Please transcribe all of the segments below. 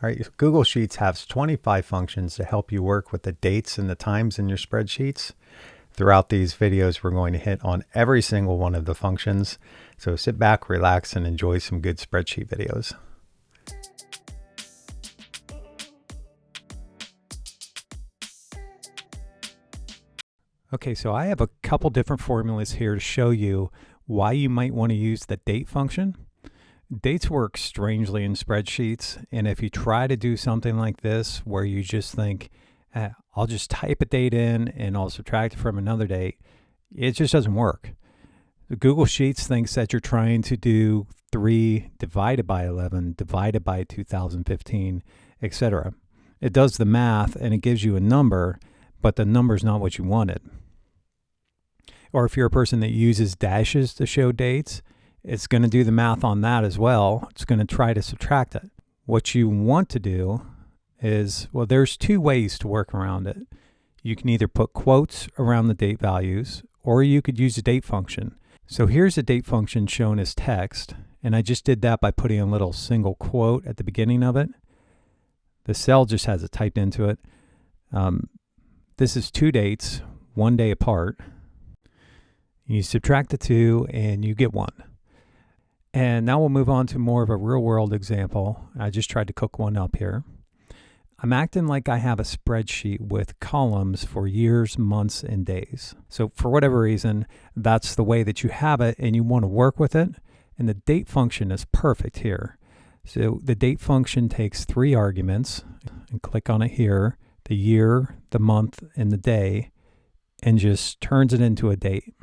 All right, Google Sheets has 25 functions to help you work with the dates and the times in your spreadsheets. Throughout these videos, we're going to hit on every single one of the functions. So sit back, relax, and enjoy some good spreadsheet videos. Okay, so I have a couple different formulas here to show you why you might want to use the date function. Dates work strangely in spreadsheets, and if you try to do something like this where you just think, I'll just type a date in and I'll subtract it from another date, it just doesn't work. Google Sheets thinks that you're trying to do 3 divided by 11 divided by 2015, etc. It does the math and it gives you a number, but the number's not what you wanted. Or if you're a person that uses dashes to show dates, it's going to do the math on that as well. It's going to try to subtract it. What you want to do is, well, there's 2 ways to work around it. You can either put quotes around the date values, or you could use a date function. So here's a date function shown as text, and I just did that by putting a little single quote at the beginning of it. The cell just has it typed into it. This is 2 dates, 1 day apart. You subtract the 2 and you get 1. And now we'll move on to more of a real world example. I just tried to cook one up here. I'm acting like I have a spreadsheet with columns for years, months, and days. So for whatever reason, that's the way that you have it and you want to work with it. And the date function is perfect here. So the date function takes 3 arguments, and click on it here, the year, the month, and the day, and just turns it into a date.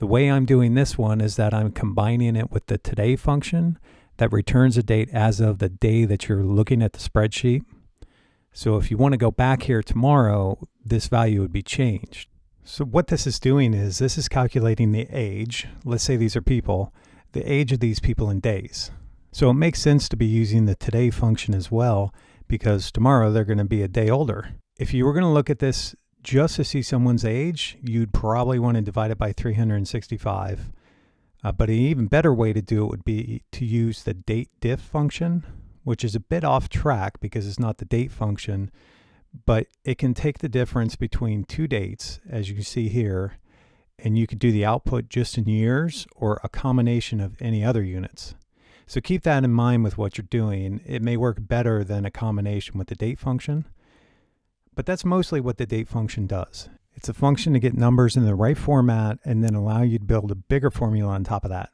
The way I'm doing this one is that I'm combining it with the today function that returns a date as of the day that you're looking at the spreadsheet. So if you want to go back here tomorrow, this value would be changed. So what this is doing is this is calculating the age. Let's say these are people, the age of these people in days. So it makes sense to be using the today function as well, because tomorrow they're going to be a day older. If you were going to look at this just to see someone's age, you'd probably want to divide it by 365. But an even better way to do it would be to use the DATEDIF function, which is a bit off track because it's not the date function, but it can take the difference between 2 dates, as you can see here, and you could do the output just in years or a combination of any other units. So keep that in mind with what you're doing. It may work better than a combination with the date function. But that's mostly what the date function does. It's a function to get numbers in the right format and then allow you to build a bigger formula on top of that.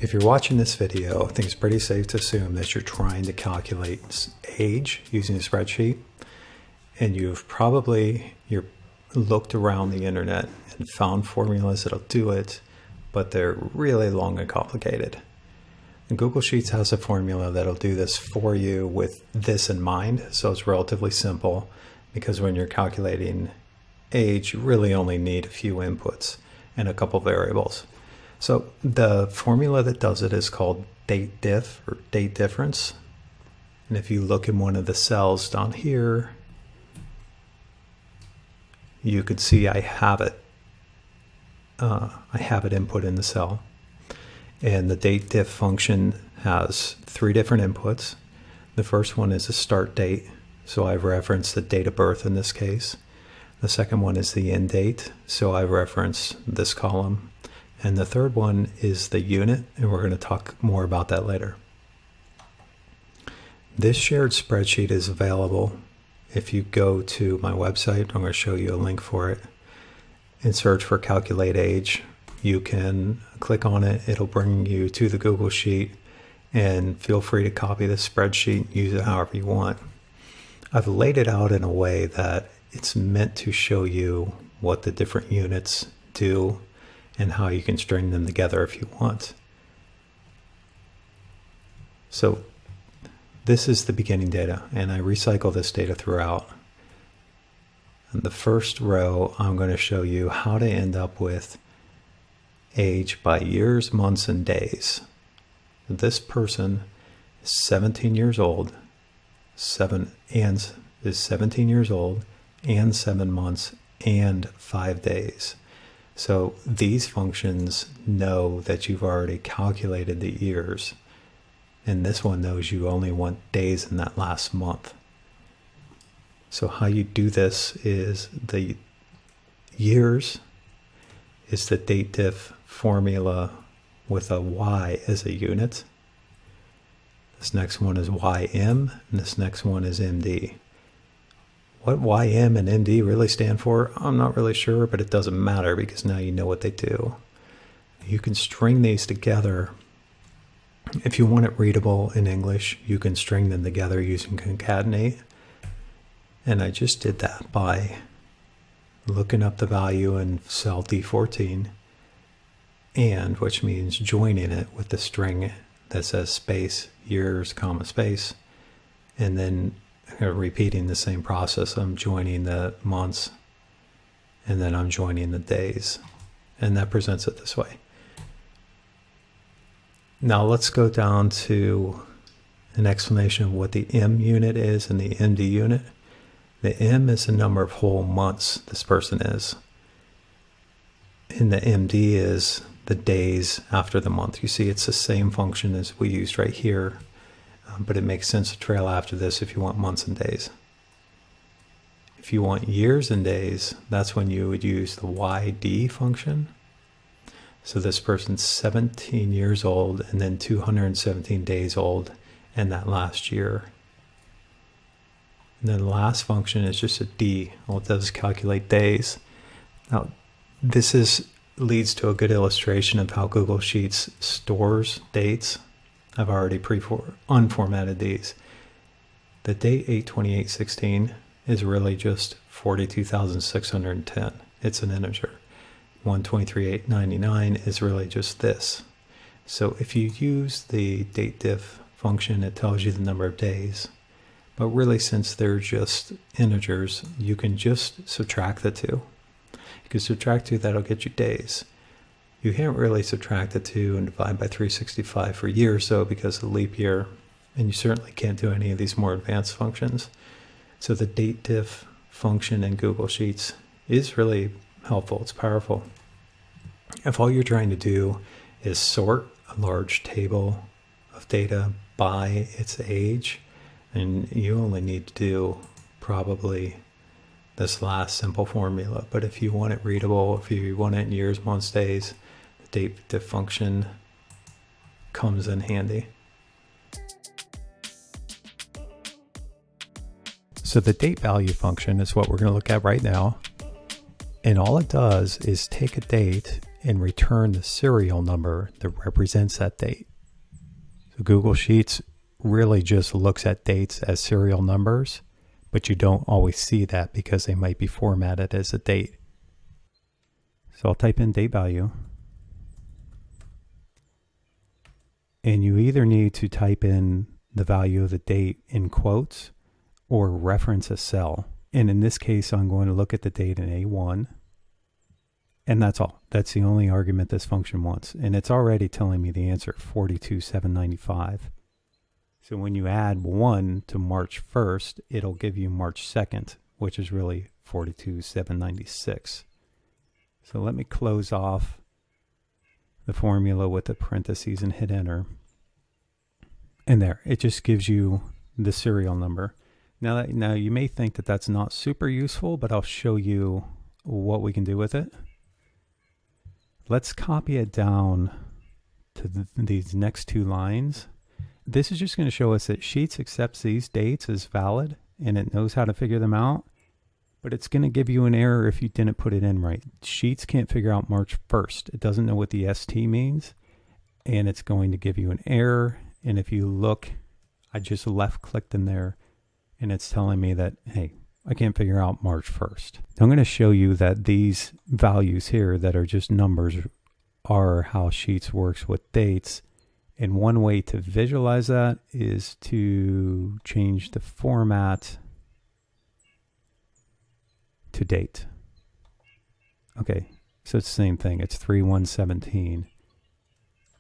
If you're watching this video, I think it's pretty safe to assume that you're trying to calculate age using a spreadsheet. And you've probably looked around the internet and found formulas that'll do it, but they're really long and complicated. And Google Sheets has a formula that'll do this for you with this in mind. So it's relatively simple because when you're calculating age, you really only need a few inputs and a couple variables. So the formula that does it is called DATEDIF or date difference. And if you look in one of the cells down here, you could see I have it. I have it input in the cell. And the DATEDIF function has 3 different inputs. The first one is a start date, so I've referenced the date of birth in this case. The second one is the end date, so I've referenced this column. And the third one is the unit, and we're going to talk more about that later. This shared spreadsheet is available. If you go to my website, I'm going to show you a link for it, and search for Calculate Age. You can click on it, it'll bring you to the Google Sheet, and feel free to copy the spreadsheet and use it however you want. I've laid it out in a way that it's meant to show you what the different units do and how you can string them together if you want. So this is the beginning data, and I recycle this data throughout. In the first row, I'm going to show you how to end up with age by years, months, and days. This person is 17 years old, 7 years old, and 7 months, and 5 days. So these functions know that you've already calculated the years, and this one knows you only want days in that last month. So how you do this is the years is the DATEDIF formula with a Y as a unit. This next one is YM, and this next one is MD. What YM and MD really stand for, I'm not really sure, but it doesn't matter because now you know what they do. You can string these together. If you want it readable in English, you can string them together using concatenate. And I just did that by looking up the value in cell D14, and which means joining it with the string that says space, years, comma, space, and then repeating the same process. I'm joining the months, and then I'm joining the days, and that presents it this way. Now let's go down to an explanation of what the M unit is and the MD unit. The M is the number of whole months this person is, and the MD is the days after the month. You see, it's the same function as we used right here, but it makes sense to trail after this if you want months and days. If you want years and days, that's when you would use the YD function. So this person's 17 years old and then 217 days old in that last year. And then the last function is just a D. All it does is calculate days. Now, this leads to a good illustration of how Google Sheets stores dates. I've already unformatted these. The date 8/28/16 is really just 42,610. It's an integer. 123,899 is really just this. So if you use the DATEDIF function, it tells you the number of days. But really, since they're just integers, you can just subtract the two. You can subtract 2, that'll get you days. You can't really subtract the 2 and divide by 365 for years, though, because of leap year. And you certainly can't do any of these more advanced functions. So the DATEDIF function in Google Sheets is really helpful. It's powerful. If all you're trying to do is sort a large table of data by its age, and you only need to do probably this last simple formula. But if you want it readable, if you want it in years, months, days, the DATEDIF function comes in handy. So the DATEVALUE function is what we're going to look at right now. And all it does is take a date and return the serial number that represents that date. So Google Sheets really just looks at dates as serial numbers, but you don't always see that because they might be formatted as a date. So I'll type in DATEVALUE. And you either need to type in the value of the date in quotes or reference a cell. And in this case, I'm going to look at the date in A1. And that's all. That's the only argument this function wants. And it's already telling me the answer, 42,795. So when you add 1 to March 1st, it'll give you March 2nd, which is really 42,796. So let me close off the formula with the parentheses and hit enter. And there, it just gives you the serial number. Now you may think that that's not super useful, but I'll show you what we can do with it. Let's copy it down to these next 2 lines. This is just going to show us that Sheets accepts these dates as valid and it knows how to figure them out, but it's going to give you an error if you didn't put it in right. Sheets can't figure out March 1st. It doesn't know what the ST means, and it's going to give you an error. And if you look, I just left clicked in there and it's telling me that, hey, I can't figure out March 1st. I'm going to show you that these values here that are just numbers are how Sheets works with dates. And one way to visualize that is to change the format to date. Okay, so it's the same thing. It's 3/1/17.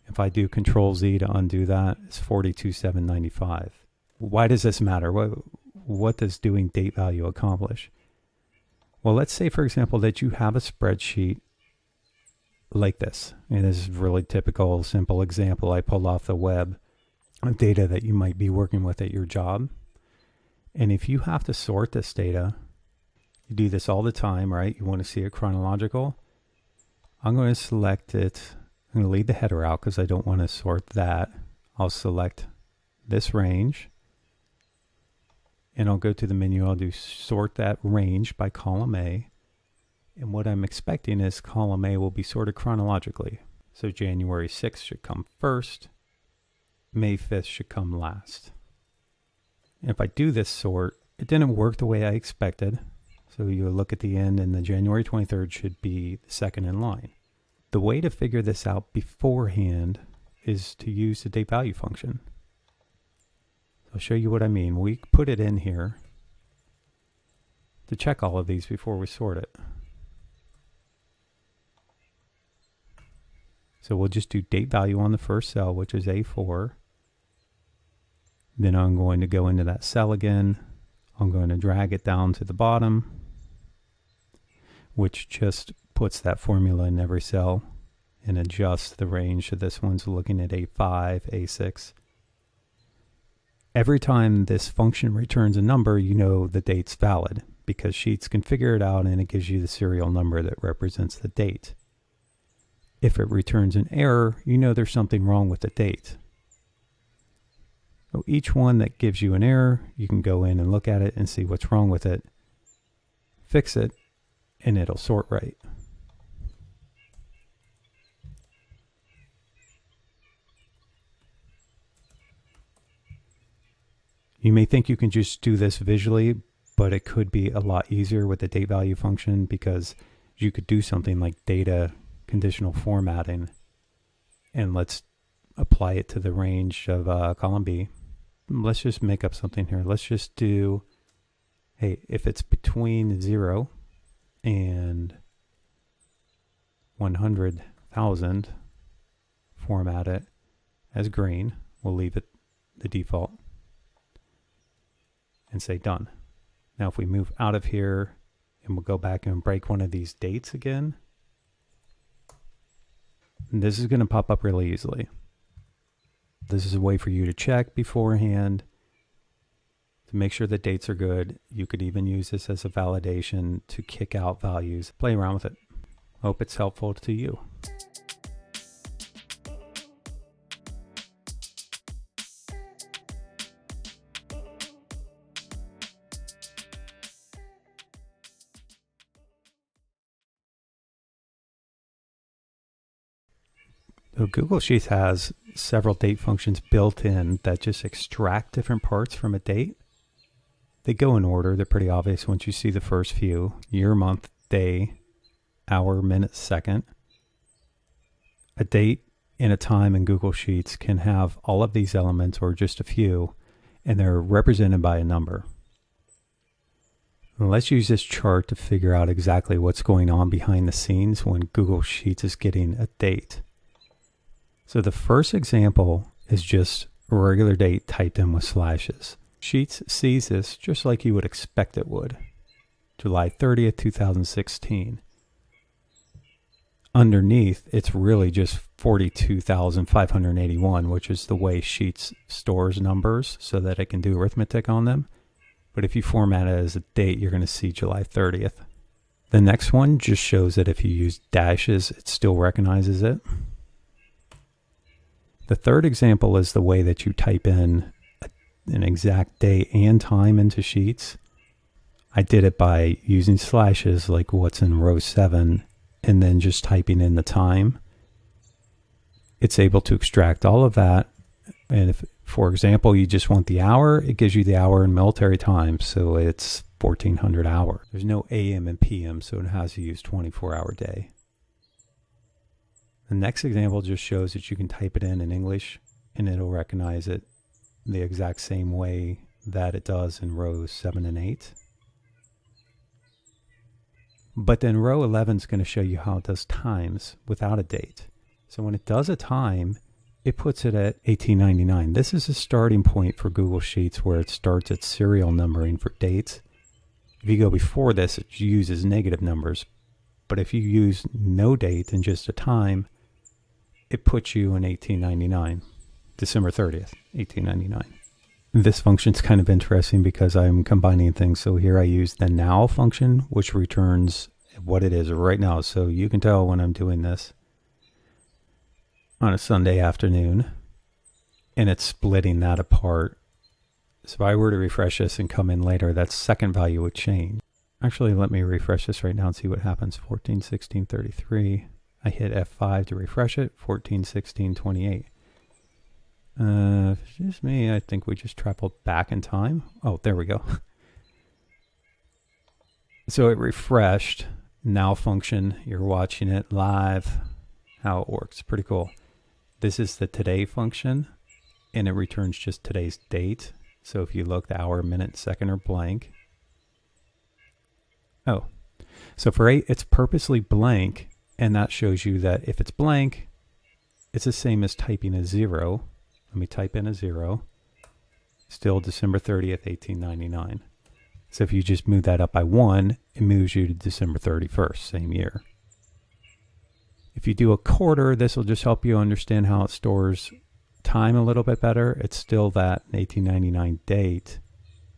If I do Control Z to undo that, it's 42,795. Why does this matter? What does doing DATEVALUE accomplish? Well, let's say, for example, that you have a spreadsheet like this. And this is a really typical, simple example I pulled off the web of data that you might be working with at your job. And if you have to sort this data, you do this all the time, right? You want to see it chronological. I'm going to select it. I'm going to leave the header out because I don't want to sort that. I'll select this range. And I'll go to the menu. I'll do sort that range by column A. And what I'm expecting is column A will be sorted chronologically. So January 6th should come first. May 5th should come last. And if I do this sort, it didn't work the way I expected. So you look at the end and the January 23rd should be the second in line. The way to figure this out beforehand is to use the DATEVALUE function. I'll show you what I mean. We put it in here to check all of these before we sort it. So we'll just do DATEVALUE on the first cell, which is A4. Then I'm going to go into that cell again. I'm going to drag it down to the bottom, which just puts that formula in every cell and adjusts the range. So this one's looking at A5, A6. Every time this function returns a number, you know the date's valid because Sheets can figure it out and it gives you the serial number that represents the date. If it returns an error, you know there's something wrong with the date. So each one that gives you an error, you can go in and look at it and see what's wrong with it, fix it, and it'll sort right. You may think you can just do this visually, but it could be a lot easier with the DATEVALUE function because you could do something like data conditional formatting, and let's apply it to the range of column B. Let's just make up something here. Let's just do, hey, if it's between 0 and 100,000, format it as green. We'll leave it the default and say done. Now if we move out of here and we'll go back and break one of these dates again, and this is going to pop up really easily. This is a way for you to check beforehand to make sure the dates are good. You could even use this as a validation to kick out values. Play around with it. Hope it's helpful to you. So Google Sheets has several date functions built in that just extract different parts from a date. They go in order. They're pretty obvious once you see the first few: year, month, day, hour, minute, second. A date and a time in Google Sheets can have all of these elements or just a few, and they're represented by a number. And let's use this chart to figure out exactly what's going on behind the scenes when Google Sheets is getting a date. So the first example is just a regular date typed in with slashes. Sheets sees this just like you would expect it would. July 30th, 2016. Underneath, it's really just 42,581, which is the way Sheets stores numbers so that it can do arithmetic on them. But if you format it as a date, you're going to see July 30th. The next one just shows that if you use dashes, it still recognizes it. The third example is the way that you type in an exact day and time into Sheets. I did it by using slashes like what's in row 7 and then just typing in the time. It's able to extract all of that. And if, for example, you just want the hour, it gives you the hour in military time. So it's 1400 hour. There's no AM and PM, so it has to use 24-hour day. The next example just shows that you can type it in English and it'll recognize it the exact same way that it does in rows 7 and 8. But then row 11 is going to show you how it does times without a date. So when it does a time, it puts it at 1899. This is a starting point for Google Sheets where it starts its serial numbering for dates. If you go before this, it uses negative numbers. But if you use no date and just a time, it puts you in 1899, December 30th, 1899. This function's kind of interesting because I'm combining things. So here I use the now function, which returns what it is right now. So you can tell when I'm doing this on a Sunday afternoon, and it's splitting that apart. So if I were to refresh this and come in later, that second value would change. Actually, let me refresh this right now and see what happens. 14, 16, 33. I hit F5 to refresh it. 14, 16, 28. Just me, I think we just traveled back in time. Oh, there we go. So it refreshed. Now function, you're watching it live, how it works. Pretty cool. This is the today function, and it returns just today's date. So if you look, the hour, minute, second are blank. Oh, so for 8, it's purposely blank, and that shows you that if it's blank, it's the same as typing a 0. Let me type in a 0. Still December 30th, 1899. So if you just move that up by 1, it moves you to December 31st, same year. If you do a quarter, this will just help you understand how it stores time a little bit better. It's still that 1899 date,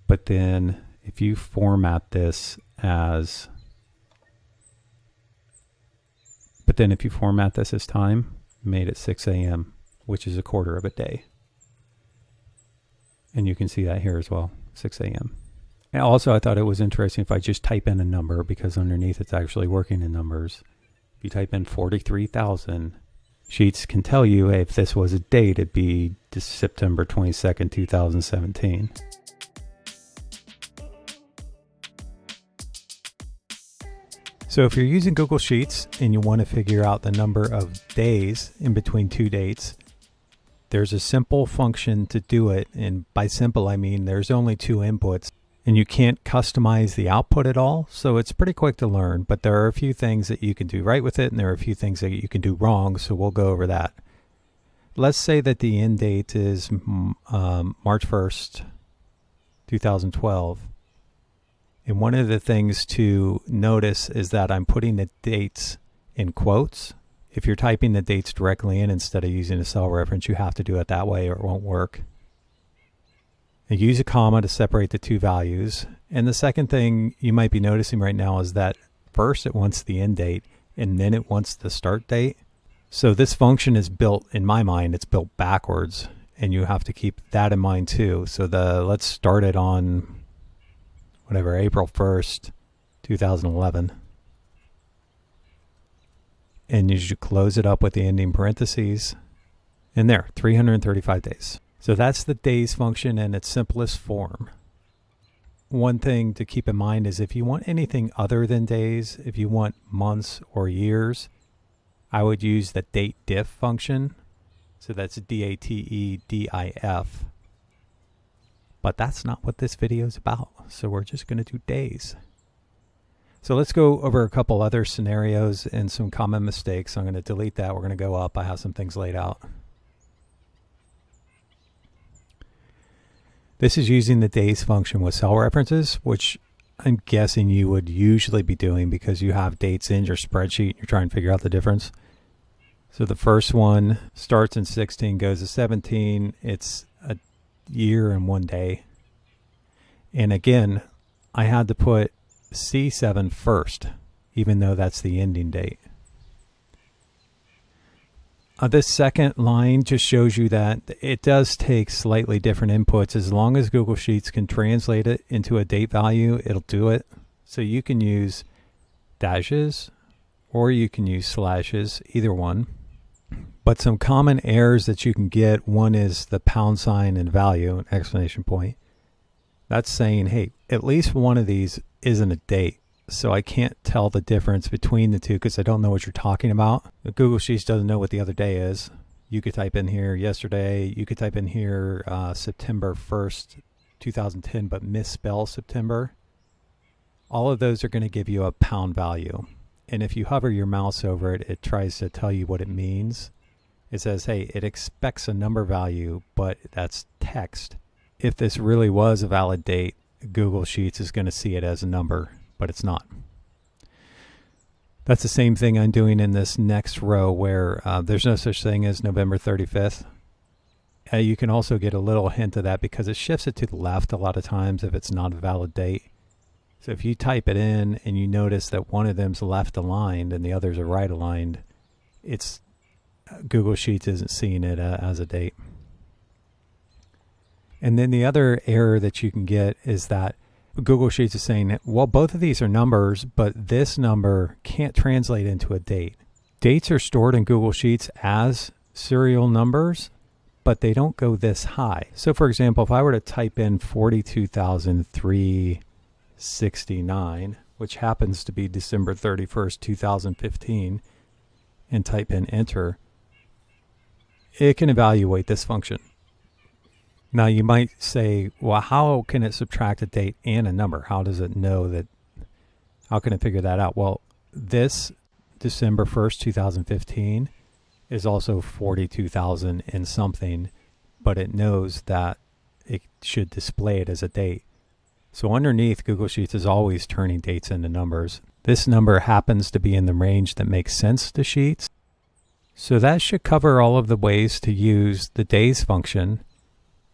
but then if you format this as, time, made it 6 a.m., which is a quarter of a day. And you can see that here as well, 6 a.m. And also, I thought it was interesting if I just type in a number, because underneath it's actually working in numbers. If you type in 43,000, Sheets can tell you, hey, if this was a date, it'd be September 22nd, 2017. So if you're using Google Sheets and you want to figure out the number of days in between two dates, there's a simple function to do it. And by simple, I mean there's only 2 inputs and you can't customize the output at all. So it's pretty quick to learn, but there are a few things that you can do right with it and there are a few things that you can do wrong. So we'll go over that. Let's say that the end date is March 1st, 2012. And one of the things to notice is that I'm putting the dates in quotes. If you're typing the dates directly in instead of using a cell reference, you have to do it that way or it won't work. And use a comma to separate the 2 values. And the second thing you might be noticing right now is that first it wants the end date and then it wants the start date. So this function is built, in my mind, it's built backwards, and you have to keep that in mind too. So let's start it on whatever, April 1st, 2011. And you should close it up with the ending parentheses. And there, 335 days. So that's the days function in its simplest form. One thing to keep in mind is if you want anything other than days, if you want months or years, I would use the DATEDIF function. So that's DATEDIF. But that's not what this video is about. So we're just going to do days. So let's go over a couple other scenarios and some common mistakes. I'm going to delete that. We're going to go up. I have some things laid out. This is using the days function with cell references, which I'm guessing you would usually be doing because you have dates in your spreadsheet. You're trying to figure out the difference. So the first one starts in 16, goes to 17. It's a year and 1 day. And again, I had to put C7 first, even though that's the ending date. This second line just shows you that it does take slightly different inputs. As long as Google Sheets can translate it into a date value, it'll do it. So you can use dashes or you can use slashes, either one. But some common errors that you can get, one is the pound sign and value, an exclamation point. That's saying, hey, at least one of these isn't a date. So I can't tell the difference between the two because I don't know what you're talking about. Google Sheets doesn't know what the other day is. You could type in here yesterday. You could type in here September 1st, 2010, but misspell September. All of those are going to give you a pound value. And if you hover your mouse over it, it tries to tell you what it means. It says, hey, it expects a number value, but that's text. If this really was a valid date, Google Sheets is going to see it as a number, but it's not. That's the same thing I'm doing in this next row where there's no such thing as November 35th. You can also get a little hint of that because it shifts it to the left a lot of times if it's not a valid date. So if you type it in and you notice that one of them's left aligned and the others are right aligned, it's Google Sheets isn't seeing it as a date. And then the other error that you can get is that Google Sheets is saying, well, both of these are numbers, but this number can't translate into a date. Dates are stored in Google Sheets as serial numbers, but they don't go this high. So for example, if I were to type in 42,369, which happens to be December 31st, 2015, and type in enter, it can evaluate this function. Now you might say, well, how can it subtract a date and a number? How does it know that? How can it figure that out? Well, this December 1st, 2015 is also 42,000 and something, but it knows that it should display it as a date. So underneath, Google Sheets is always turning dates into numbers. This number happens to be in the range that makes sense to Sheets. So that should cover all of the ways to use the days function.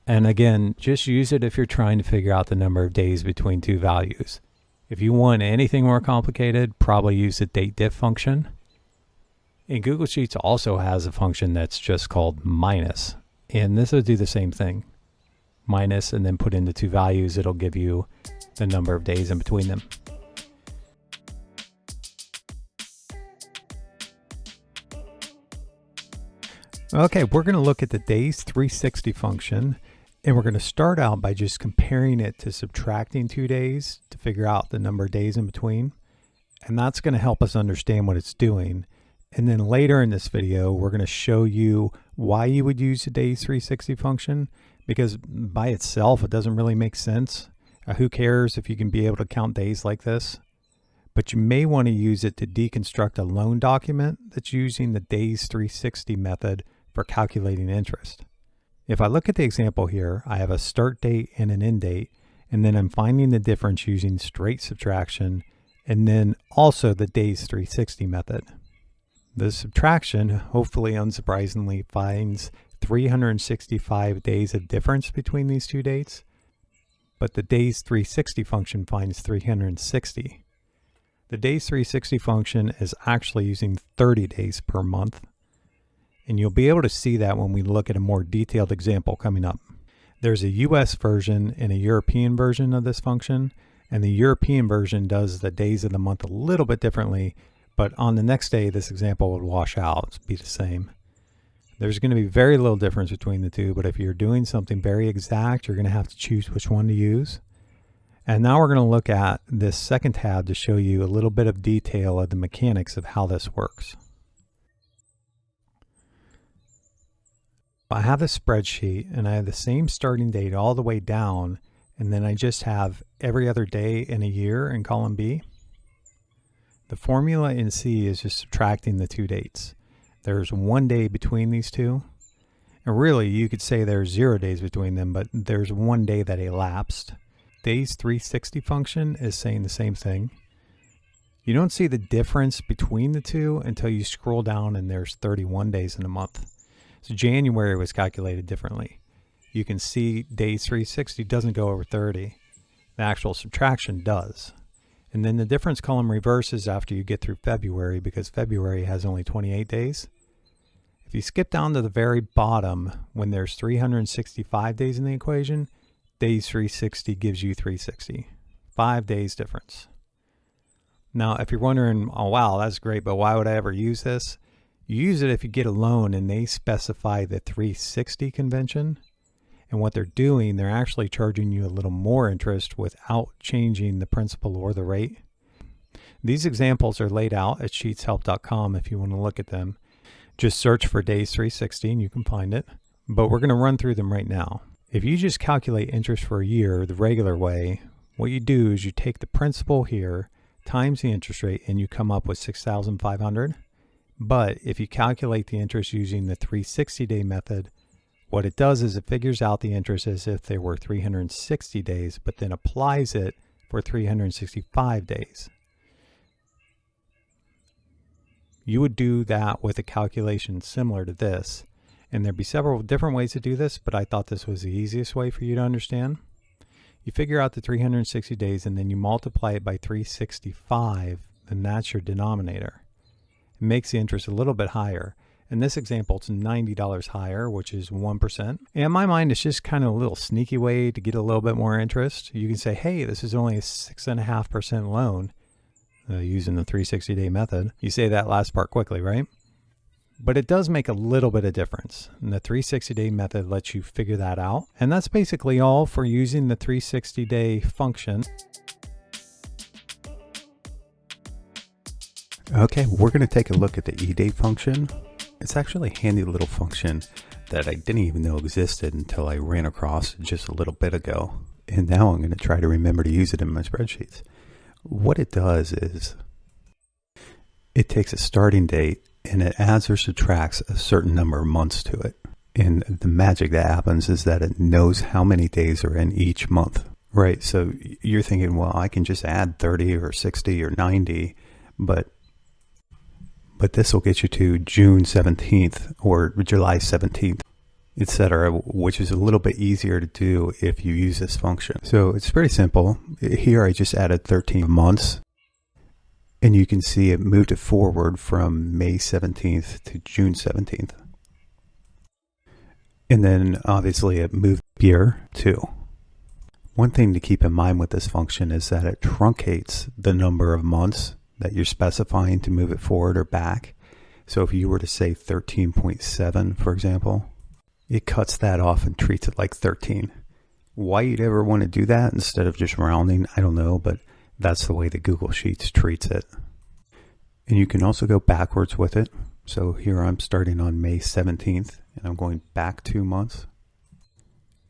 And again, just use it if you're trying to figure out the number of days between two values. If you want anything more complicated, probably use the DATEDIF function. And Google Sheets also has a function that's just called minus. And this will do the same thing. Minus and then put in the two values. It'll give you the number of days in between them. Okay, we're going to look at the days 360 function. And we're going to start out by just comparing it to subtracting 2 days to figure out the number of days in between. And that's going to help us understand what it's doing. And then later in this video, we're going to show you why you would use the days 360 function, because by itself, it doesn't really make sense. Who cares if you can be able to count days like this? But you may want to use it to deconstruct a loan document that's using the days 360 method for calculating interest. If I look at the example here, I have a start date and an end date, and then I'm finding the difference using straight subtraction, and then also the days 360 method. The subtraction, hopefully unsurprisingly, finds 365 days of difference between these two dates, but the days 360 function finds 360. The days 360 function is actually using 30 days per month. And you'll be able to see that when we look at a more detailed example coming up. There's a US version and a European version of this function, and the European version does the days of the month a little bit differently, but on the next day, this example would wash out, be the same. There's going to be very little difference between the two, but if you're doing something very exact, you're going to have to choose which one to use. And now we're going to look at this second tab to show you a little bit of detail of the mechanics of how this works. I have a spreadsheet and I have the same starting date all the way down, and then I just have every other day in a year in column B. The formula in C is just subtracting the two dates. There's 1 day between these two. And really, you could say there's 0 days between them, but there's 1 day that elapsed. Days 360 function is saying the same thing. You don't see the difference between the two until you scroll down and there's 31 days in a month. So January was calculated differently. You can see days 360 doesn't go over 30. The actual subtraction does. And then the difference column reverses after you get through February, because February has only 28 days. If you skip down to the very bottom, when there's 365 days in the equation, days 360 gives you 360. 5 days difference. Now, if you're wondering, oh wow, that's great, but why would I ever use this? You use it if you get a loan and they specify the 360 convention. And what they're doing, they're actually charging you a little more interest without changing the principal or the rate. These examples are laid out at sheetshelp.com if you want to look at them. Just search for days 360 and you can find it. But we're going to run through them right now. If you just calculate interest for a year the regular way, what you do is you take the principal here times the interest rate and you come up with 6,500. But if you calculate the interest using the 360-day method, what it does is it figures out the interest as if there were 360 days, but then applies it for 365 days. You would do that with a calculation similar to this. And there'd be several different ways to do this, but I thought this was the easiest way for you to understand. You figure out the 360 days and then you multiply it by 365, and that's your denominator. It makes the interest a little bit higher. In this example, it's $90 higher, which is 1%. And in my mind, it's just kind of a little sneaky way to get a little bit more interest. You can say, hey, this is only a 6.5% loan using the 360-day method. You say that last part quickly, right? But it does make a little bit of difference. And the 360-day method lets you figure that out. And that's basically all for using the 360-day function. Okay, we're going to take a look at the EDATE function. It's actually a handy little function that I didn't even know existed until I ran across just a little bit ago. And now I'm going to try to remember to use it in my spreadsheets. What it does is it takes a starting date and it adds or subtracts a certain number of months to it. And the magic that happens is that it knows how many days are in each month, right? So you're thinking, well, I can just add 30 or 60 or 90, but this will get you to June 17th or July 17th, etc., which is a little bit easier to do if you use this function. So it's pretty simple. Here I just added 13 months, and you can see it moved it forward from May 17th to June 17th. And then obviously it moved year too. One thing to keep in mind with this function is that it truncates the number of months that you're specifying to move it forward or back. So if you were to say 13.7, for example, it cuts that off and treats it like 13. Why you'd ever want to do that instead of just rounding, I don't know, but that's the way the Google Sheets treats it. And you can also go backwards with it. So here I'm starting on May 17th and I'm going back 2 months.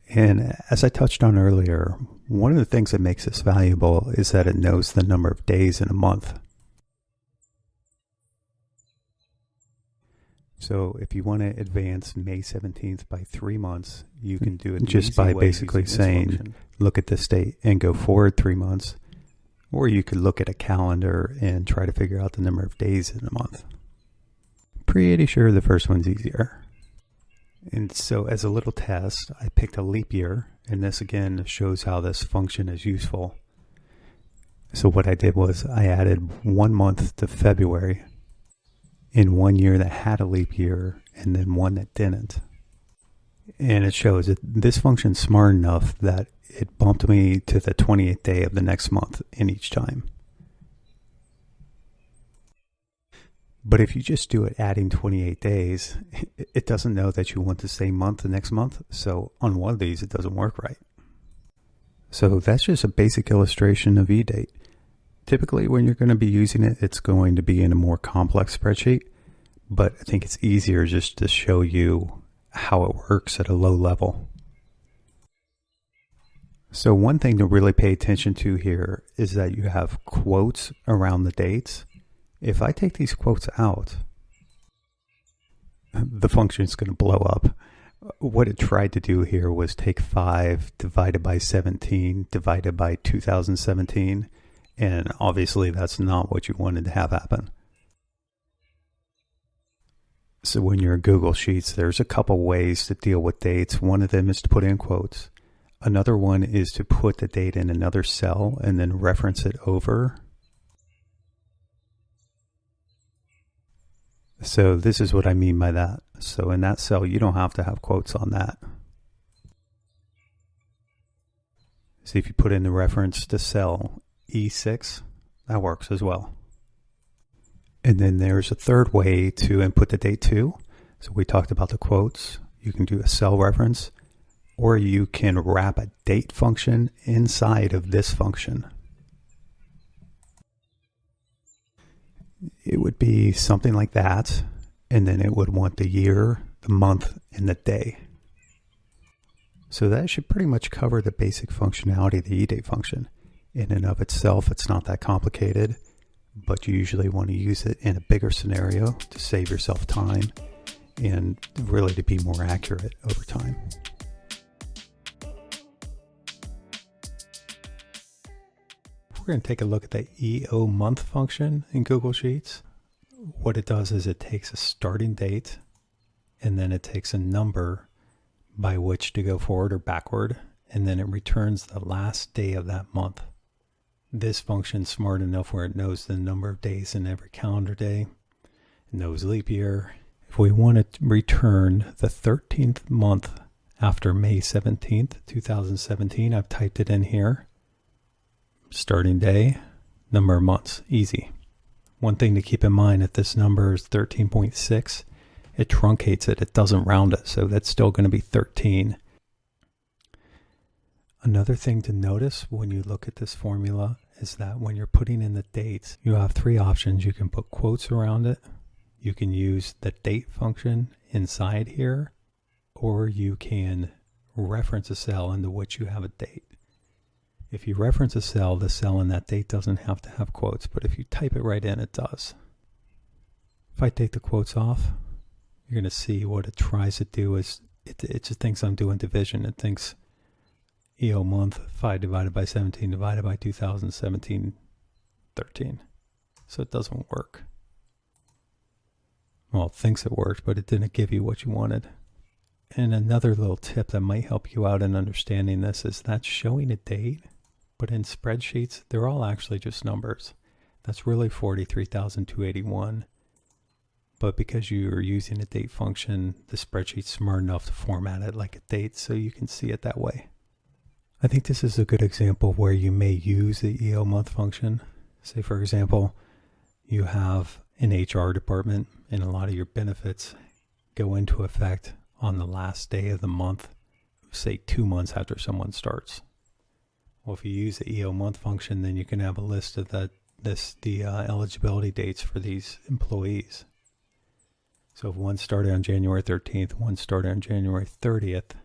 And as I touched on earlier, one of the things that makes this valuable is that it knows the number of days in a month. So if you want to advance May 17th by 3 months, you can do it just by basically saying, look at this date and go forward 3 months. Or you could look at a calendar and try to figure out the number of days in a month. Pretty sure the first one's easier. And so as a little test, I picked a leap year, and this again shows how this function is useful. So what I did was I added 1 month to February in 1 year that had a leap year and then one that didn't. And it shows that this function's smart enough that it bumped me to the 28th day of the next month in each time. But if you just do it adding 28 days, it doesn't know that you want the same month the next month. So on one of these, it doesn't work right. So that's just a basic illustration of EDATE. Typically, when you're going to be using it, it's going to be in a more complex spreadsheet. But I think it's easier just to show you how it works at a low level. So one thing to really pay attention to here is that you have quotes around the dates. If I take these quotes out, the function is going to blow up. What it tried to do here was take 5 divided by 17 divided by 2017, and obviously that's not what you wanted to have happen. So when you're in Google Sheets, there's a couple ways to deal with dates. One of them is to put in quotes. Another one is to put the date in another cell and then reference it over. So this is what I mean by that. So in that cell, you don't have to have quotes on that. See, if you put in the reference to cell E6, that works as well. And then there's a third way to input the date too. So we talked about the quotes. You can do a cell reference, or you can wrap a date function inside of this function. It would be something like that, and then it would want the year, the month, and the day. So that should pretty much cover the basic functionality of the EDATE function. In and of itself, it's not that complicated, but you usually want to use it in a bigger scenario to save yourself time and really to be more accurate over time. We're going to take a look at the EOMONTH function in Google Sheets. what it does is it takes a starting date and then it takes a number by which to go forward or backward, and then it returns the last day of that month. This function's smart enough where it knows the number of days in every calendar day. It knows leap year. If we want to return the 13th month after May 17th, 2017, I've typed it in here. Starting day, number of months, easy. One thing to keep in mind, if this number is 13.6, it truncates it. It doesn't round it, so that's still going to be 13. Another thing to notice when you look at this formula is that when you're putting in the dates, you have three options. You can put quotes around it. You can use the date function inside here, or you can reference a cell into which you have a date. If you reference a cell, the cell in that date doesn't have to have quotes, but if you type it right in, it does. If I take the quotes off, you're going to see what it tries to do is it just thinks I'm doing division. It thinks EOMONTH 5 divided by 17 divided by 2017, 13. So it doesn't work. Well, it thinks it worked, but it didn't give you what you wanted. And another little tip that might help you out in understanding this is that's showing a date, but in spreadsheets, they're all actually just numbers. That's really 43,281. But because you're using a date function, the spreadsheet's smart enough to format it like a date so you can see it that way. I think this is a good example where you may use the EOMONTH function. Say, for example, you have an HR department and a lot of your benefits go into effect on the last day of the month, say 2 months after someone starts. Well, if you use the EOMONTH function, then you can have a list of the eligibility dates for these employees. So if one started on January 13th, one started on January 30th,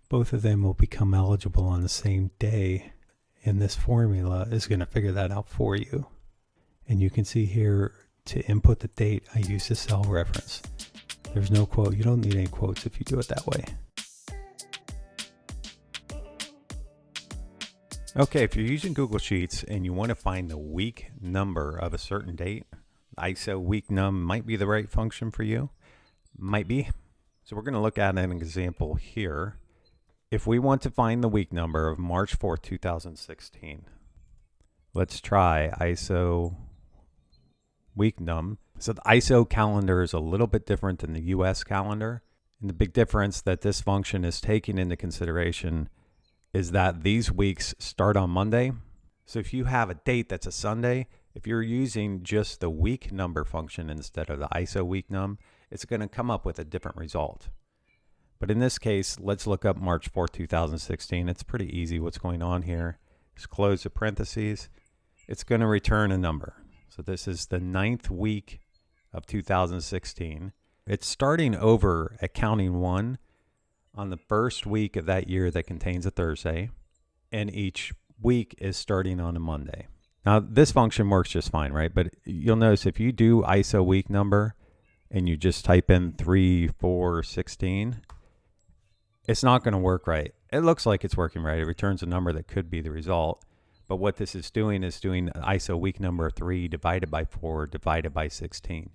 both of them will become eligible on the same day, and this formula is going to figure that out for you. And you can see here, to input the date, I use the cell reference. There's no quote. You don't need any quotes if you do it that way. Okay, if you're using Google Sheets and you want to find the week number of a certain date, ISOWEEKNUM might be the right function for you. Might be. So we're going to look at an example here. If we want to find the week number of March 4th, 2016, let's try ISOWEEKNUM. So the ISO calendar is a little bit different than the US calendar. And the big difference that this function is taking into consideration is that these weeks start on Monday. So if you have a date that's a Sunday, if you're using just the week number function instead of the ISOWEEKNUM, it's going to come up with a different result. But in this case, let's look up March 4th, 2016. It's pretty easy what's going on here. Just close the parentheses. It's going to return a number. So this is the 9th week of 2016. It's starting over at counting 1 on the first week of that year that contains a Thursday, and each week is starting on a Monday. Now this function works just fine, right? But you'll notice if you do ISO week number and you just type in 3/4/16, it's not going to work right. It looks like it's working right. It returns a number that could be the result. But what this is doing ISO week number 3 divided by 4 divided by 16.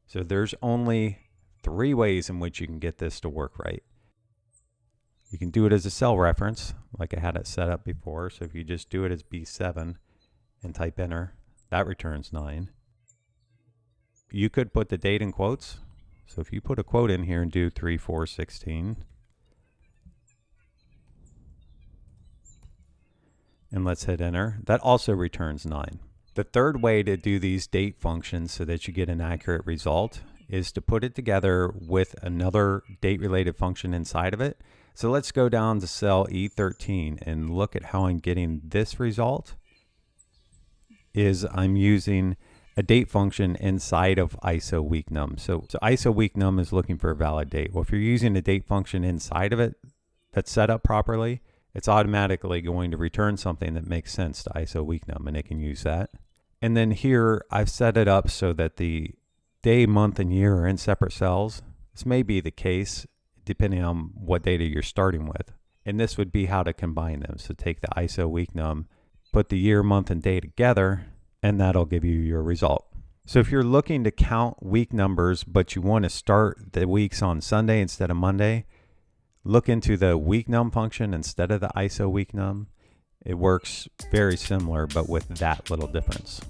So there's only 3 ways in which you can get this to work right. You can do it as a cell reference, like I had it set up before. So if you just do it as B7 and type enter, that returns 9. You could put the date in quotes. So if you put a quote in here and do 3/4/16, and let's hit enter, that also returns 9. The third way to do these date functions so that you get an accurate result is to put it together with another date related function inside of it. So let's go down to cell E13 and look at how I'm getting this result. I'm using a date function inside of ISOWEEKNUM. So ISOWEEKNUM is looking for a valid date. Well, if you're using a date function inside of it that's set up properly, it's automatically going to return something that makes sense to ISOWEEKNUM, and it can use that. And then here I've set it up so that the day, month, and year are in separate cells. This may be the case depending on what data you're starting with. And this would be how to combine them. So take the ISOWEEKNUM, put the year, month, and day together, and that'll give you your result. So if you're looking to count week numbers, but you want to start the weeks on Sunday instead of Monday, look into the WEEKNUM function instead of the ISOWEEKNUM. It works very similar, but with that little difference.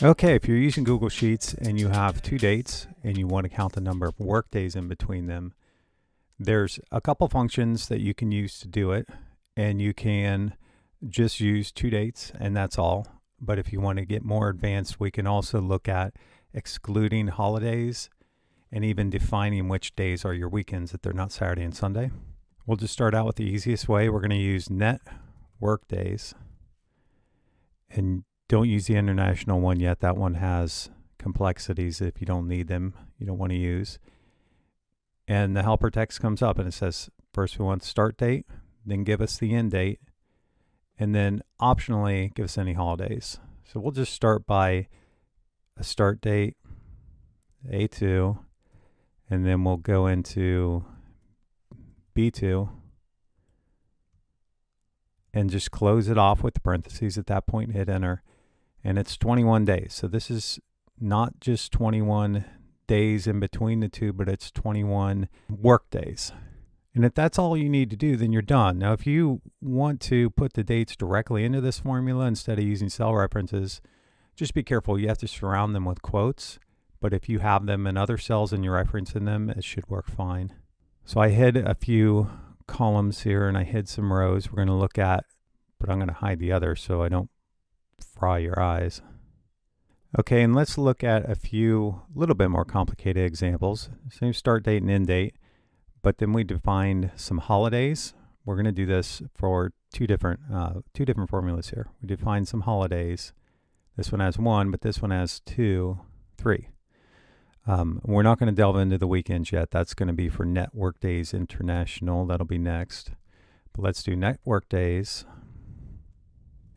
Okay, if you're using Google Sheets and you have two dates and you want to count the number of work days in between them, there's a couple functions that you can use to do it, and you can just use two dates and that's all. But if you want to get more advanced, we can also look at excluding holidays and even defining which days are your weekends if they're not Saturday and Sunday. We'll just start out with the easiest way. We're going to use NETWORKDAYS, and don't use the international one yet. That one has complexities if you don't need them, you don't want to use. And the helper text comes up and it says, first we want the start date, then give us the end date, and then optionally give us any holidays. So we'll just start by a start date, A2, and then we'll go into B2 and just close it off with the parentheses at that point and hit enter. And it's 21 days. So this is not just 21 days in between the two, but it's 21 work days. And if that's all you need to do, then you're done. Now, if you want to put the dates directly into this formula instead of using cell references, just be careful. You have to surround them with quotes. But if you have them in other cells and you're referencing them, it should work fine. So I hid a few columns here and I hid some rows we're going to look at, but I'm going to hide the others so I don't fry your eyes. Okay, and let's look at a few little bit more complicated examples. Same start date and end date, but then we defined some holidays. We're going to do this for two different formulas here. We defined some holidays. This one has one, but this one has two, three. We're not going to delve into the weekends yet. That's going to be for NETWORKDAYS International. That'll be next. But let's do NETWORKDAYS.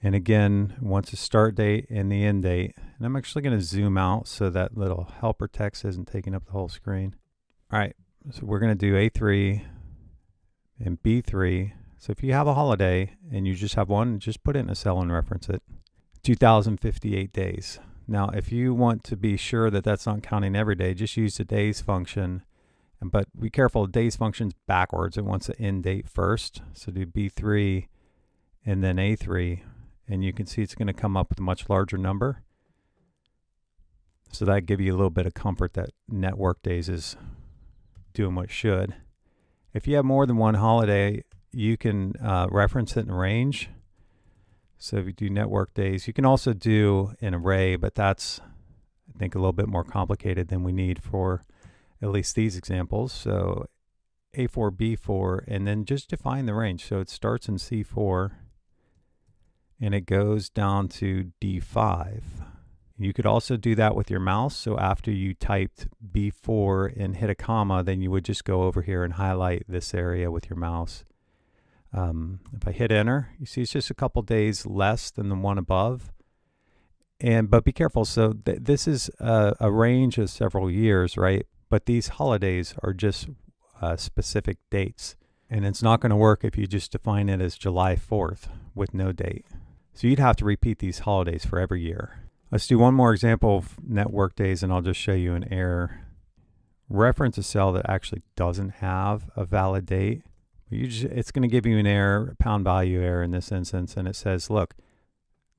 And again, once a start date and the end date. And I'm actually going to zoom out so that little helper text isn't taking up the whole screen. All right, so we're going to do A3 and B3. So if you have a holiday and you just have one, just put it in a cell and reference it. 2,058 days. Now, if you want to be sure that that's not counting every day, just use the days function. But be careful, days function's backwards. It wants the end date first. So do B3 and then A3. And you can see it's going to come up with a much larger number. So that gives you a little bit of comfort that NETWORKDAYS is doing what it should. If you have more than one holiday, you can reference it in range. So if you do NETWORKDAYS, you can also do an array, but that's, I think, a little bit more complicated than we need for at least these examples. So A4, B4, and then just define the range. So it starts in C4 and it goes down to D5. You could also do that with your mouse. So after you typed B4 and hit a comma, then you would just go over here and highlight this area with your mouse. If I hit enter, you see it's just a couple days less than the one above. But be careful. So this is a range of several years, right? But these holidays are just specific dates. And it's not going to work if you just define it as July 4th with no date. So you'd have to repeat these holidays for every year. Let's do one more example of NETWORKDAYS and I'll just show you an error. Reference a cell that actually doesn't have a valid date. It's going to give you an error, a pound value error in this instance, and it says, look,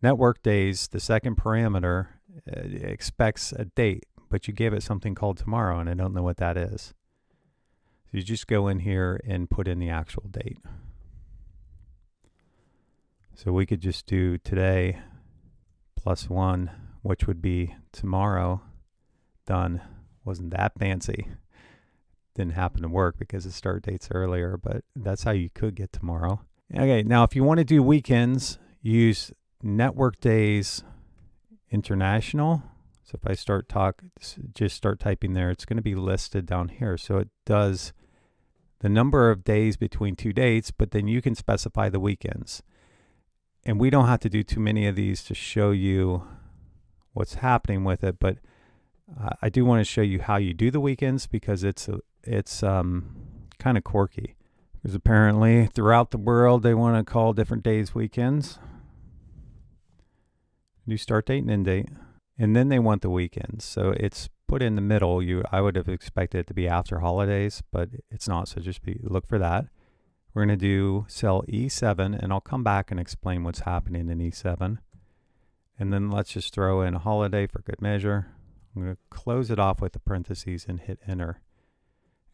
NETWORKDAYS, the second parameter, expects a date, but you gave it something called tomorrow, and I don't know what that is. So you just go in here and put in the actual date. So we could just do today +1, which would be tomorrow. Done. Wasn't that fancy. Didn't happen to work because the start date's earlier, but that's how you could get tomorrow. Okay, now if you want to do weekends, use NETWORKDAYS International. So if I just start typing there, it's going to be listed down here. So it does the number of days between two dates, but then you can specify the weekends. And we don't have to do too many of these to show you what's happening with it, but I do want to show you how you do the weekends because it's kind of quirky. Because apparently throughout the world they want to call different days weekends. do start date and end date, and then they want the weekends. So it's put in the middle. I would have expected it to be after holidays, but it's not. So just look for that. We're going to do cell E7, and I'll come back and explain what's happening in E7. And then let's just throw in a holiday for good measure. I'm going to close it off with the parentheses and hit enter.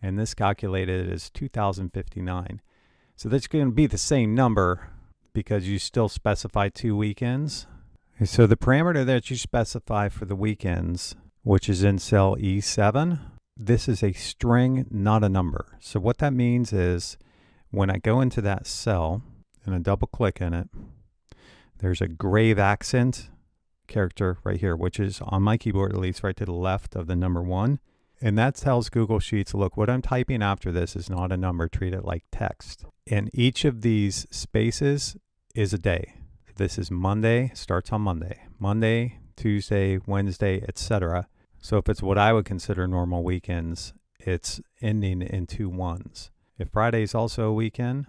And this calculated is 2059. So that's going to be the same number because you still specify 2 weekends. So the parameter that you specify for the weekends, which is in cell E7, this is a string, not a number. So what that means is when I go into that cell and I double click in it, there's a grave accent character right here, which is on my keyboard, at least right to the left of the number 1. And that tells Google Sheets, look, what I'm typing after this is not a number, treat it like text. And each of these spaces is a day. This is Monday, starts on Monday. Monday, Tuesday, Wednesday, etc. So if it's what I would consider normal weekends, it's ending in 2 ones. If Friday is also a weekend,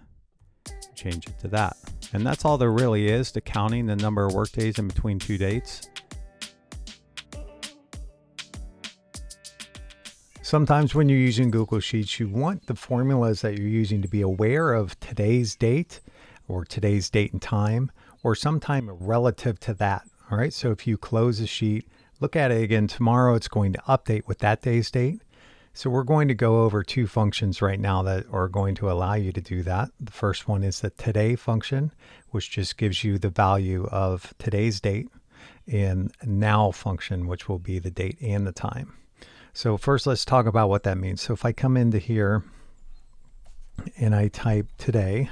change it to that. And that's all there really is to counting the number of work days in between 2 dates. Sometimes when you're using Google Sheets, you want the formulas that you're using to be aware of today's date or today's date and time, or sometime relative to that. All right. So if you close a sheet, look at it again tomorrow, it's going to update with that day's date. So we're going to go over 2 functions right now that are going to allow you to do that. The first one is the today function, which just gives you the value of today's date, and now function, which will be the date and the time. So first, let's talk about what that means. So if I come into here and I type today,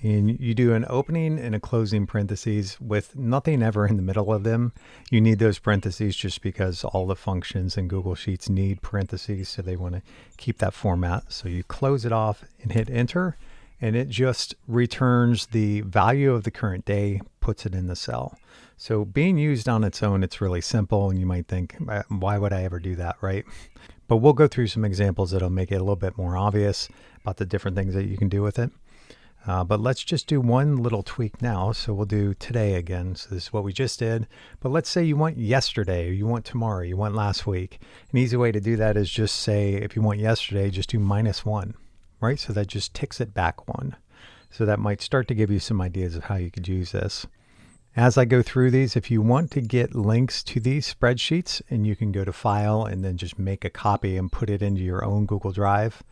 and you do an opening and a closing parentheses with nothing ever in the middle of them. You need those parentheses just because all the functions in Google Sheets need parentheses, so they want to keep that format. So you close it off and hit enter, and it just returns the value of the current day, puts it in the cell. So being used on its own, it's really simple, and you might think, why would I ever do that, right? But we'll go through some examples that'll make it a little bit more obvious about the different things that you can do with it. But let's just do one little tweak now. So we'll do today again. So this is what we just did. But let's say you want yesterday, or you want tomorrow, you want last week. An easy way to do that is just say, if you want yesterday, just do -1, right? So that just ticks it back 1. So that might start to give you some ideas of how you could use this. As I go through these, if you want to get links to these spreadsheets, and you can go to File and then just make a copy and put it into your own Google Drive,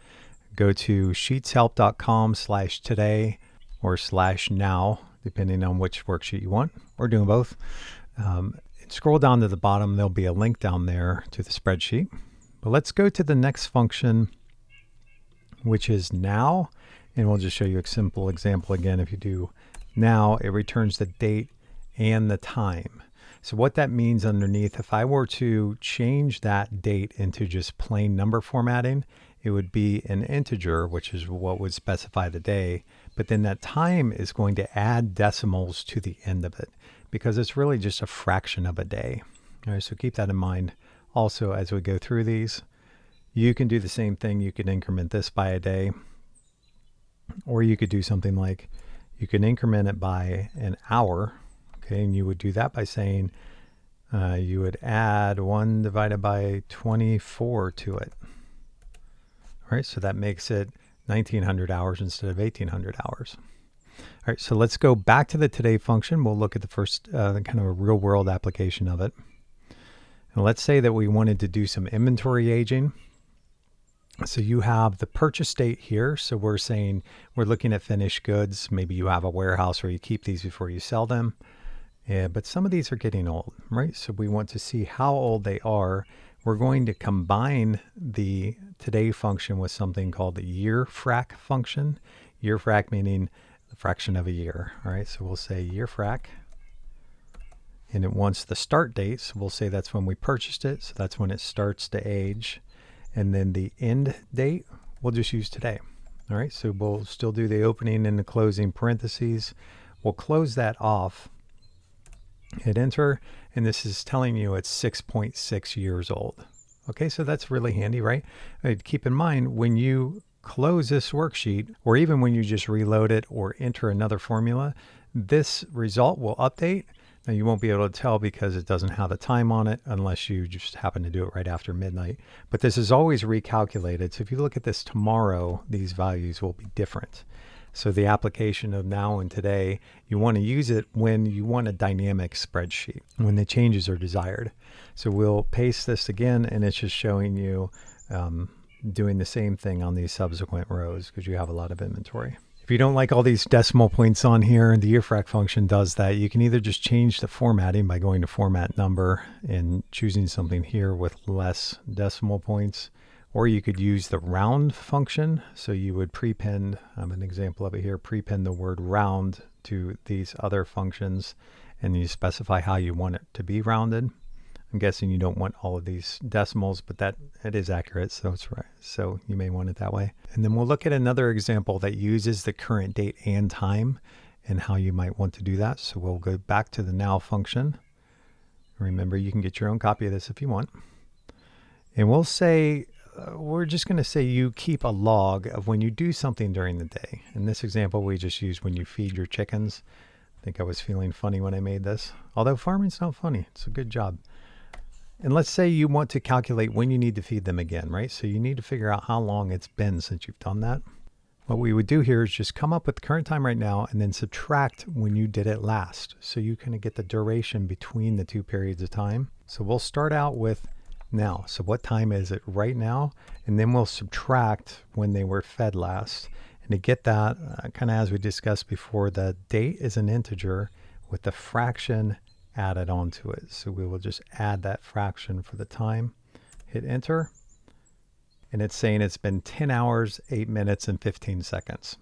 go to sheetshelp.com/today or /now, depending on which worksheet you want, or doing both. Scroll down to the bottom, there'll be a link down there to the spreadsheet. But let's go to the next function, which is now, and we'll just show you a simple example again. If you do now, it returns the date and the time. So what that means underneath, if I were to change that date into just plain number formatting, it would be an integer, which is what would specify the day. But then that time is going to add decimals to the end of it because it's really just a fraction of a day. All right, so keep that in mind. Also, as we go through these, you can do the same thing. You can increment this by a day, or you could do something like you can increment it by an hour. Okay, and you would do that by saying you would add 1 divided by 24 to it. All right, so that makes it 1900 hours instead of 1800 hours. All right, so let's go back to the today function. We'll look at the first kind of a real world application of it. And let's say that we wanted to do some inventory aging. So you have the purchase date here. So we're saying we're looking at finished goods. Maybe you have a warehouse where you keep these before you sell them. Yeah, but some of these are getting old, right? So we want to see how old they are. We're going to combine the today function with something called the YEARFRAC function. YEARFRAC meaning the fraction of a year. All right, so we'll say YEARFRAC, and it wants the start date. So we'll say that's when we purchased it. So that's when it starts to age. And then the end date, we'll just use today. All right, so we'll still do the opening and the closing parentheses. We'll close that off. Hit enter, and this is telling you it's 6.6 years old. Okay, so that's really handy, right? Keep in mind, when you close this worksheet, or even when you just reload it or enter another formula, This result will update. Now you won't be able to tell because it doesn't have the time on it unless you just happen to do it right after midnight. But this is always recalculated. So if you look at this tomorrow, these values will be different. So the application of now and today, you want to use it when you want a dynamic spreadsheet, when the changes are desired. So we'll paste this again, and it's just showing you doing the same thing on these subsequent rows because you have a lot of inventory. If you don't like all these decimal points on here, the YEARFRAC function does that. You can either just change the formatting by going to format number and choosing something here with less decimal points, or you could use the round function. So you would prepend, I have an example of it here, prepend the word round to these other functions, and you specify how you want it to be rounded. I'm guessing you don't want all of these decimals, but that it is accurate, so it's right. So you may want it that way. And then we'll look at another example that uses the current date and time and how you might want to do that. So we'll go back to the now function. Remember, you can get your own copy of this if you want. And we'll say, we're just going to say you keep a log of when you do something during the day. In this example, we just use when you feed your chickens. I think I was feeling funny when I made this. Although farming's not funny, it's a good job. And let's say you want to calculate when you need to feed them again, right? So you need to figure out how long it's been since you've done that. What we would do here is just come up with the current time right now and then subtract when you did it last. So you kind of get the duration between the two periods of time. So we'll start out with now. So what time is it right now? And then we'll subtract when they were fed last. And to get that, kind of as we discussed before, the date is an integer with the fraction added onto it. So we will just add that fraction for the time, hit enter, and it's saying it's been 10 hours, 8 minutes, and 15 seconds.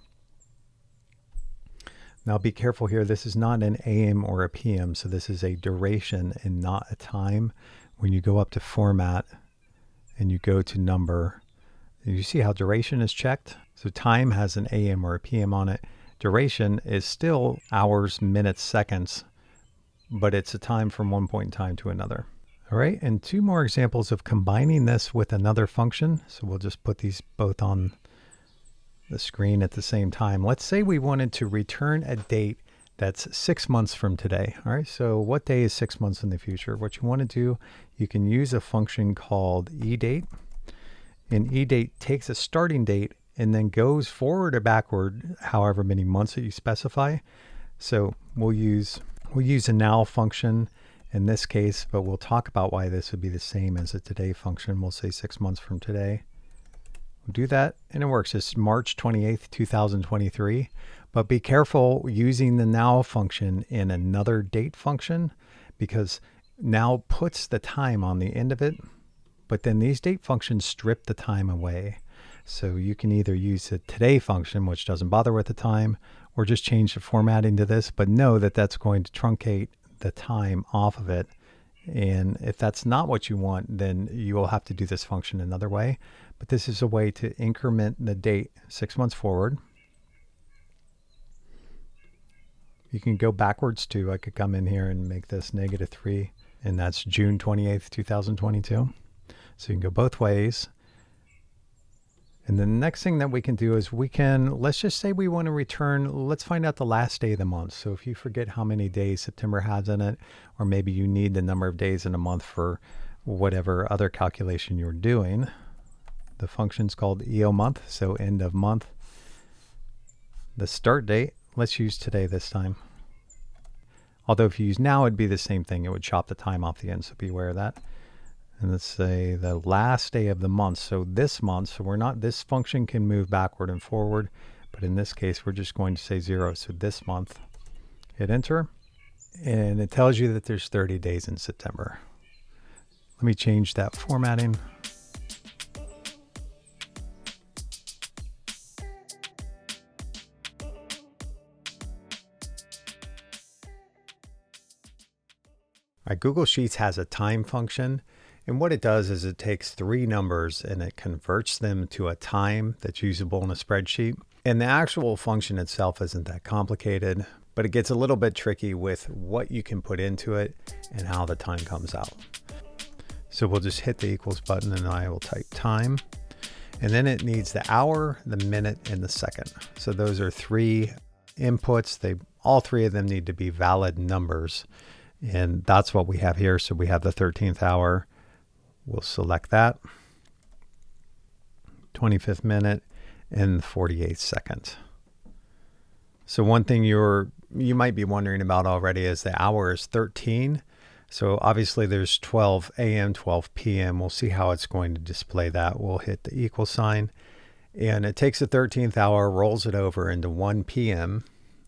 Now be careful here, this is not an AM or a PM, so this is a duration and not a time. When you go up to format and you go to number, you see how duration is checked? So time has an AM or a PM on it. Duration is still hours, minutes, seconds, but it's a time from one point in time to another. All right, and two more examples of combining this with another function. So we'll just put these both on the screen at the same time. Let's say we wanted to return a date that's 6 months from today. All right, so what day is 6 months in the future? What you want to do, you can use a function called EDATE. And EDATE takes a starting date and then goes forward or backward however many months that you specify. So we'll use a now function in this case, but we'll talk about why this would be the same as a today function. We'll say 6 months from today. We'll do that and it works. It's March 28th, 2023. But be careful using the now function in another date function because now puts the time on the end of it, but then these date functions strip the time away. So you can either use the today function, which doesn't bother with the time, or just change the formatting to this, but know that that's going to truncate the time off of it. And if that's not what you want, then you will have to do this function another way. But this is a way to increment the date 6 months forward. You can go backwards too. I could come in here and make this -3, and that's June 28th, 2022. So you can go both ways. And the next thing that we can do is let's just say we want to return, let's find out the last day of the month. So if you forget how many days September has in it, or maybe you need the number of days in a month for whatever other calculation you're doing, the function's called EOMONTH, so end of month. The start date, let's use today this time. Although if you use now, it'd be the same thing. It would chop the time off the end, so be aware of that. And let's say the last day of the month. So this month, so this function can move backward and forward, but in this case, we're just going to say 0. So this month, hit enter, and it tells you that there's 30 days in September. Let me change that formatting. Google Sheets has a time function, and what it does is it takes 3 numbers and it converts them to a time that's usable in a spreadsheet. And the actual function itself isn't that complicated, but it gets a little bit tricky with what you can put into it and how the time comes out. So we'll just hit the equals button and I will type time. And then it needs the hour, the minute, and the second. So those are 3 inputs. They all three of them need to be valid numbers. And that's what we have here. So we have the 13th hour. We'll select that. 25th minute and the 48th second. So one thing you might be wondering about already is the hour is 13. So obviously there's 12 a.m., 12 p.m. We'll see how it's going to display that. We'll hit the equal sign. And it takes the 13th hour, rolls it over into 1 p.m.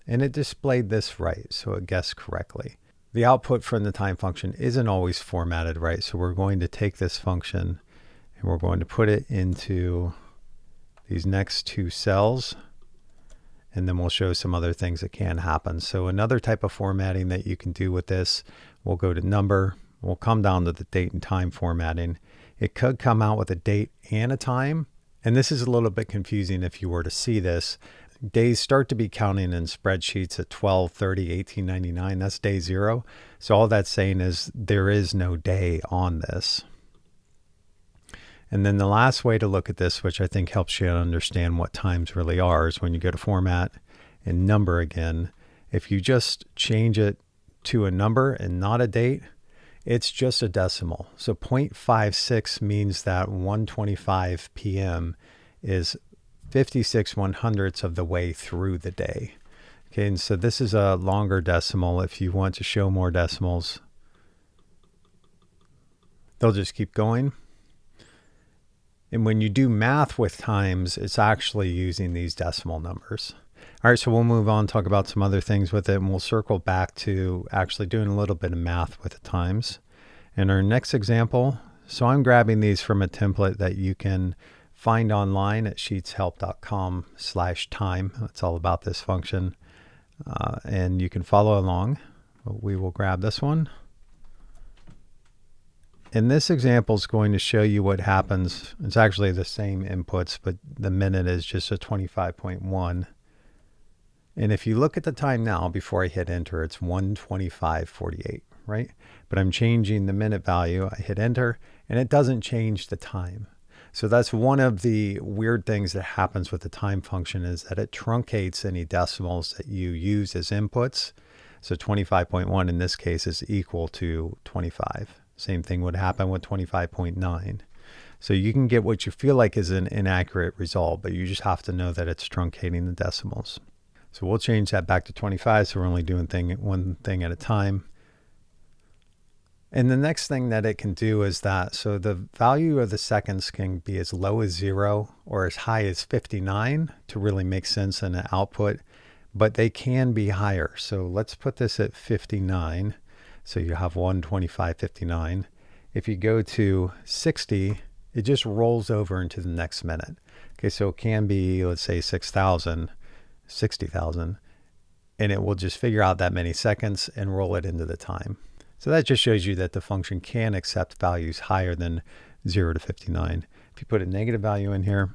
And it displayed this right. So it guessed correctly. The output from the time function isn't always formatted right. So we're going to take this function and we're going to put it into these next two cells. And then we'll show some other things that can happen. So another type of formatting that you can do with this, we'll go to number. We'll come down to the date and time formatting. It could come out with a date and a time. And this is a little bit confusing if you were to see this. Days start to be counting in spreadsheets at 12/30/1899. That's day 0. So all that's saying is there is no day on this. And then the last way to look at this, which I think helps you understand what times really are, is when you go to format and number again. If you just change it to a number and not a date, it's just a decimal. So 0.56 means that 1:25 p.m. is 56/100ths of the way through the day. Okay, and so this is a longer decimal. If you want to show more decimals, they'll just keep going. And when you do math with times, it's actually using these decimal numbers. All right, so we'll move on, talk about some other things with it, and we'll circle back to actually doing a little bit of math with the times. In our next example, so I'm grabbing these from a template that you can find online at sheetshelp.com/time. It's all about this function. And you can follow along. We will grab this one. And this example is going to show you what happens. It's actually the same inputs, but the minute is just a 25.1. And if you look at the time now, before I hit enter, it's 1:25:48, right? But I'm changing the minute value. I hit enter, and it doesn't change the time. So that's one of the weird things that happens with the time function, is that it truncates any decimals that you use as inputs. So 25.1 in this case is equal to 25. Same thing would happen with 25.9. So you can get what you feel like is an inaccurate result, but you just have to know that it's truncating the decimals. So we'll change that back to 25, so we're only doing one thing at a time. And the next thing that it can do is that, so the value of the seconds can be as low as 0 or as high as 59 to really make sense in an output, but they can be higher. So let's put this at 59. So you have 1:25:59. If you go to 60, it just rolls over into the next minute. Okay, so it can be, let's say 6,000, 60,000, and it will just figure out that many seconds and roll it into the time. So that just shows you that the function can accept values higher than 0 to 59. If you put a negative value in here,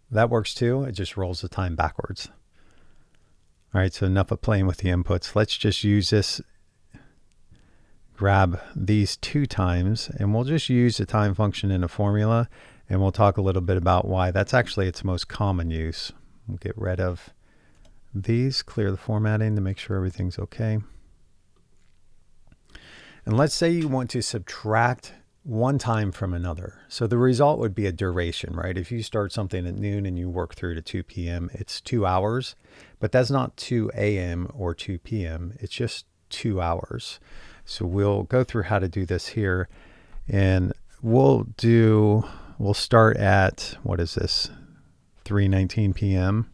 that works too. It just rolls the time backwards. All right, so enough of playing with the inputs. Let's just use this, grab these 2 times, and we'll just use the time function in a formula, and we'll talk a little bit about why that's actually its most common use. We'll get rid of these, clear the formatting to make sure everything's okay. And let's say you want to subtract one time from another. So the result would be a duration, right? If you start something at noon and you work through to 2 p.m., it's 2 hours, but that's not 2 a.m. or 2 p.m. It's just 2 hours. So we'll go through how to do this here, and we'll start at, what is this? 3:19 p.m.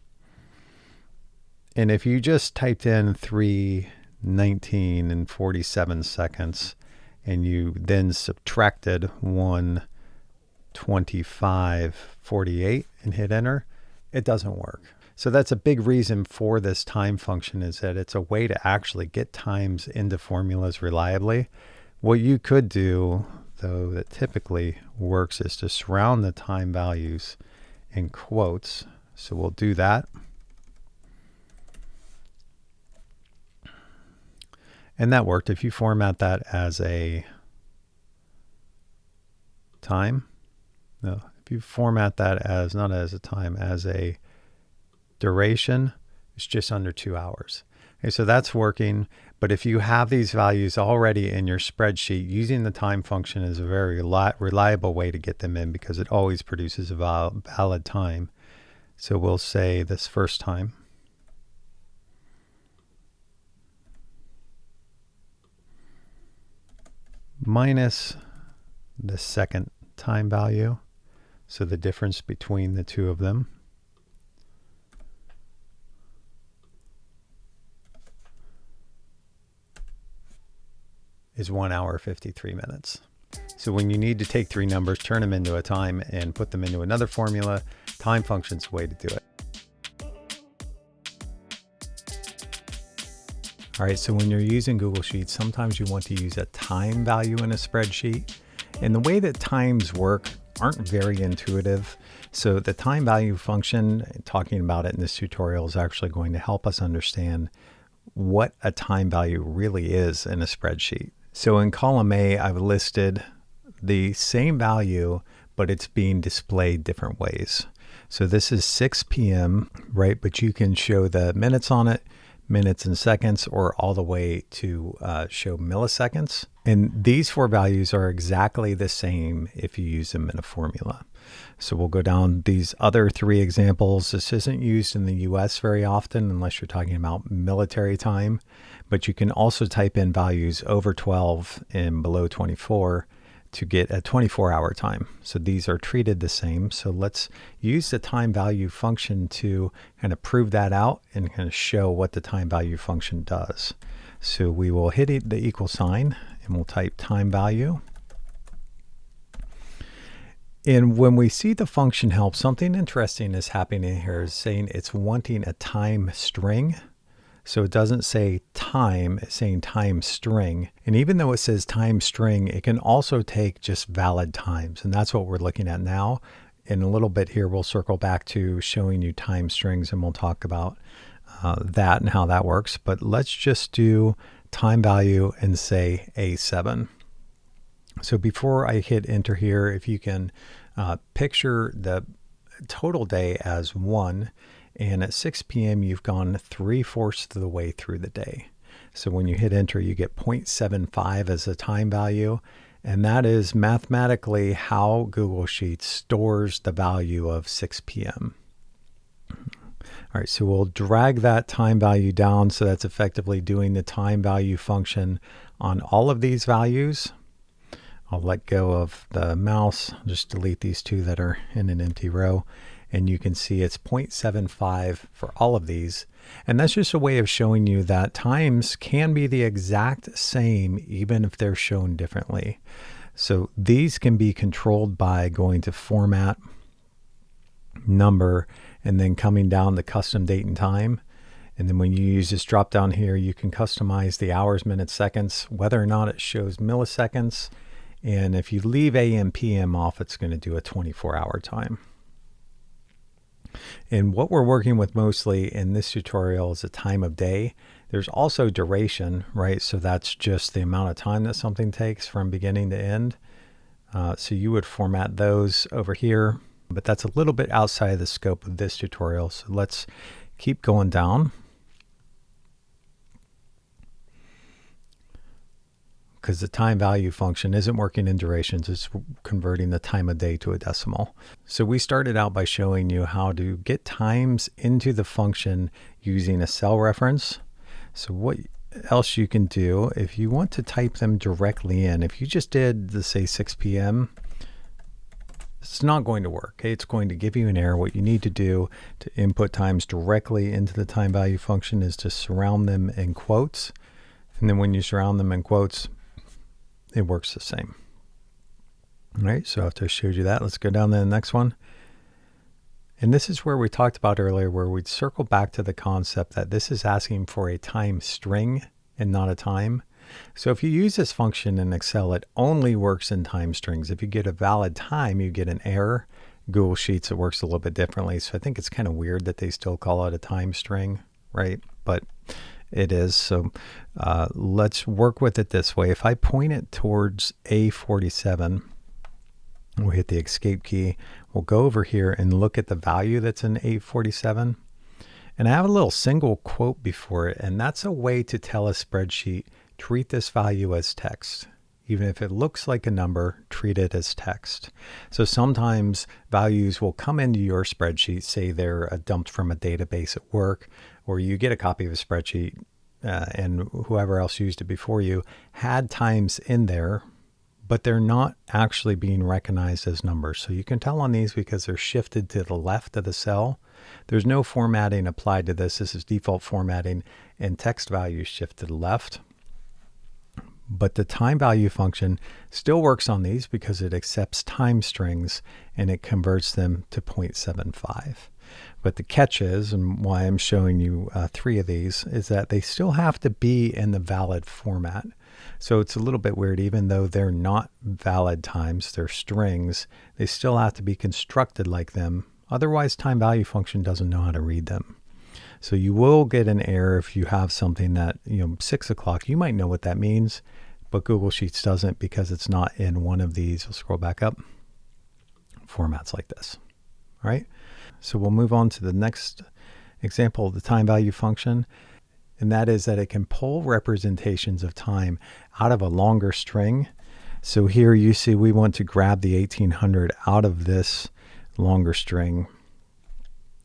And if you just typed in 3:19 and 47 seconds, and you then subtracted 1:25:48 and hit enter, it doesn't work. So that's a big reason for this time function, is that it's a way to actually get times into formulas reliably. What you could do, though, that typically works is to surround the time values in quotes. So we'll do that. And that worked. If you format that as a time, if you format that as, not as a time, as a duration, it's just under 2 hours. Okay, so that's working. But if you have these values already in your spreadsheet, using the time function is a very reliable way to get them in because it always produces a valid time. So we'll say this first time. Minus the second time value. So the difference between the two of them. Is 1 hour 53 minutes. So when you need to take three numbers, turn them into a time, and put them into another formula, time function's the way to do it. All right, so when you're using Google Sheets, sometimes you want to use a time value in a spreadsheet. And the way that times work aren't very intuitive. So the time value function, talking about it in this tutorial, is actually going to help us understand what a time value really is in a spreadsheet. So in column A, I've listed the same value, but it's being displayed different ways. So this is 6 p.m., right? But you can show the minutes on it, minutes and seconds, or all the way to show milliseconds. And these four values are exactly the same if you use them in a formula. So we'll go down these other three examples. This isn't used in the US very often unless you're talking about military time, but you can also type in values over 12 and below 24 to get a 24-hour time. So these are treated the same. So let's use the time value function to kind of prove that out and kind of show what the time value function does. So we will hit the equal sign and we'll type time value. And when we see the function help, something interesting is happening here, is saying it's wanting a time string. So it doesn't say time, it's saying time string. And even though it says time string, it can also take just valid times. And that's what we're looking at now. In a little bit here, we'll circle back to showing you time strings and we'll talk about that and how that works. But let's just do time value and say A7. So before I hit enter here, if you can picture the total day as 1, and at 6 p.m. you've gone 3/4 of the way through the day. So when you hit enter, you get 0.75 as a time value, and that is mathematically how Google Sheets stores the value of 6 p.m. All right, so we'll drag that time value down. So that's effectively doing the time value function on all of these values. I'll let go of the mouse, just delete these two that are in an empty row. And you can see it's 0.75 for all of these. And that's just a way of showing you that times can be the exact same even if they're shown differently. So these can be controlled by going to Format, Number, and then coming down to Custom Date and Time. And then when you use this drop down here, you can customize the hours, minutes, seconds, whether or not it shows milliseconds. And if you leave AM, PM off, it's going to do a 24-hour time. And what we're working with mostly in this tutorial is the time of day. There's also duration, right? So that's just the amount of time that something takes from beginning to end. So you would format those over here, but that's a little bit outside the scope of this tutorial. So let's keep going down. Because the time value function isn't working in durations, it's converting the time of day to a decimal. So we started out by showing you how to get times into the function using a cell reference. So what else you can do if you want to type them directly in, if you just did the say 6 p.m., it's not going to work. Okay? It's going to give you an error. What you need to do to input times directly into the time value function is to surround them in quotes. And then when you surround them in quotes, it works the same. All right, so after I showed you that, let's go down to the next one. And this is where we talked about earlier, where we'd circle back to the concept that this is asking for a time string and not a time. So if you use this function in Excel, it only works in time strings. If you get a valid time, you get an error. Google Sheets, it works a little bit differently. So I think it's kind of weird that they still call it a time string, right? But it is. So let's work with it this way. If I point it towards A47, we'll hit the escape key. We'll go over here and look at the value that's in A47. And I have a little single quote before it, and that's a way to tell a spreadsheet, treat this value as text. Even if it looks like a number, treat it as text. So sometimes values will come into your spreadsheet, say they're dumped from a database at work, or you get a copy of a spreadsheet and whoever else used it before you had times in there, but they're not actually being recognized as numbers. So you can tell on these because they're shifted to the left of the cell. There's no formatting applied to this. This is default formatting, and text values shift to the left. But the time value function still works on these because it accepts time strings and it converts them to 0.75. But the catch is, and why I'm showing you 3 of these, is that they still have to be in the valid format. So it's a little bit weird, even though they're not valid times, they're strings, they still have to be constructed like them. Otherwise, time value function doesn't know how to read them. So you will get an error if you have something that, 6 o'clock, you might know what that means, but Google Sheets doesn't because it's not in one of these. We'll scroll back up. Formats like this. All right. So we'll move on to the next example of the time value function. And that is that it can pull representations of time out of a longer string. So here you see we want to grab the 1800 out of this longer string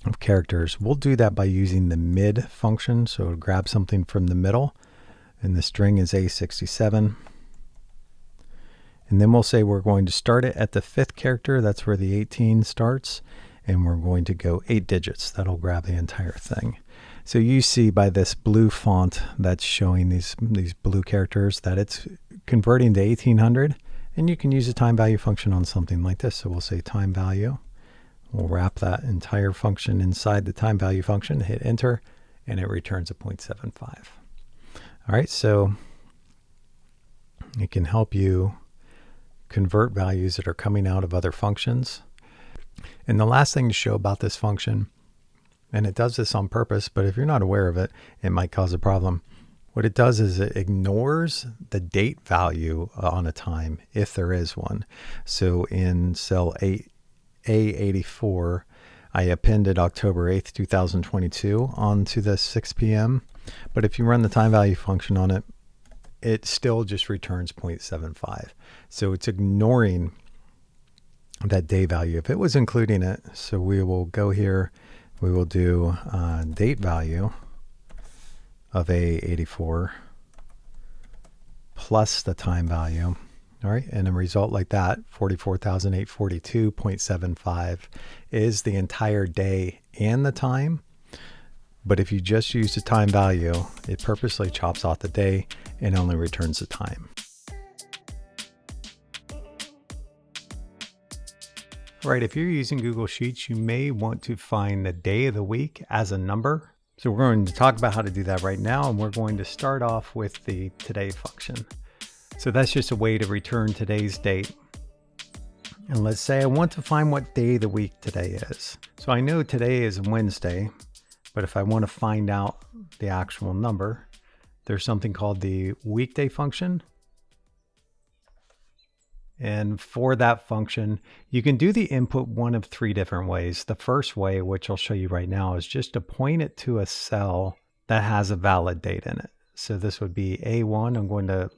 of characters. We'll do that by using the mid function. So grab something from the middle, and the string is A67. And then we'll say we're going to start it at the 5th character. That's where the 18 starts. And we're going to go 8 digits. That'll grab the entire thing. So you see by this blue font that's showing these blue characters that it's converting to 1800. And you can use a time value function on something like this. So we'll say time value. We'll wrap that entire function inside the time value function, hit enter, and it returns a 0.75. All right, so it can help you convert values that are coming out of other functions. And the last thing to show about this function, and it does this on purpose, but if you're not aware of it, it might cause a problem. What it does is it ignores the date value on a time, if there is one. So in cell A84, I appended October 8th, 2022 onto the 6 p.m. But if you run the time value function on it, it still just returns 0.75. So it's ignoring that day value if it was including it. So we will go here, we will do date value of A84 plus the time value. All right, and a result like that, 44,842.75 is the entire day and the time. But if you just use the time value, it purposely chops off the day and only returns the time. All right, if you're using Google Sheets, you may want to find the day of the week as a number. So we're going to talk about how to do that right now, and we're going to start off with the today function. So that's just a way to return today's date. And let's say I want to find what day of the week today is. So I know today is Wednesday, but if I want to find out the actual number, there's something called the weekday function. And for that function, you can do the input one of 3 different ways. The first way, which I'll show you right now, is just to point it to a cell that has a valid date in it. So this would be A1. I'm going to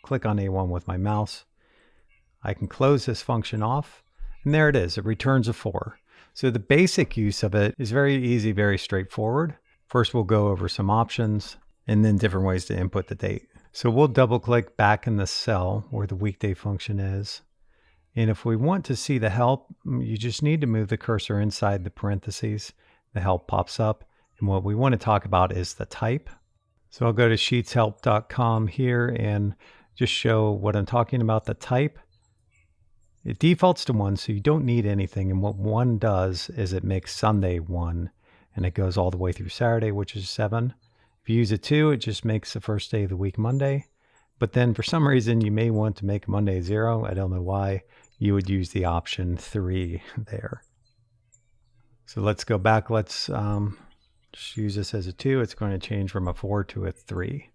click on A1 with my mouse. I can close this function off, and there it is. It returns a 4. So the basic use of it is very easy, very straightforward. First, we'll go over some options and then different ways to input the date. So we'll double click back in the cell where the weekday function is. And if we want to see the help, you just need to move the cursor inside the parentheses. The help pops up. And what we want to talk about is the type. So I'll go to sheetshelp.com here and just show what I'm talking about, the type. It defaults to 1, so you don't need anything. And what 1 does is it makes Sunday 1, and it goes all the way through Saturday, which is 7. If you use a 2, it just makes the first day of the week Monday. But then for some reason, you may want to make Monday 0. I don't know why. You would use the option 3 there. So let's go back. Let's just use this as a 2. It's going to change from a 4 to a 3.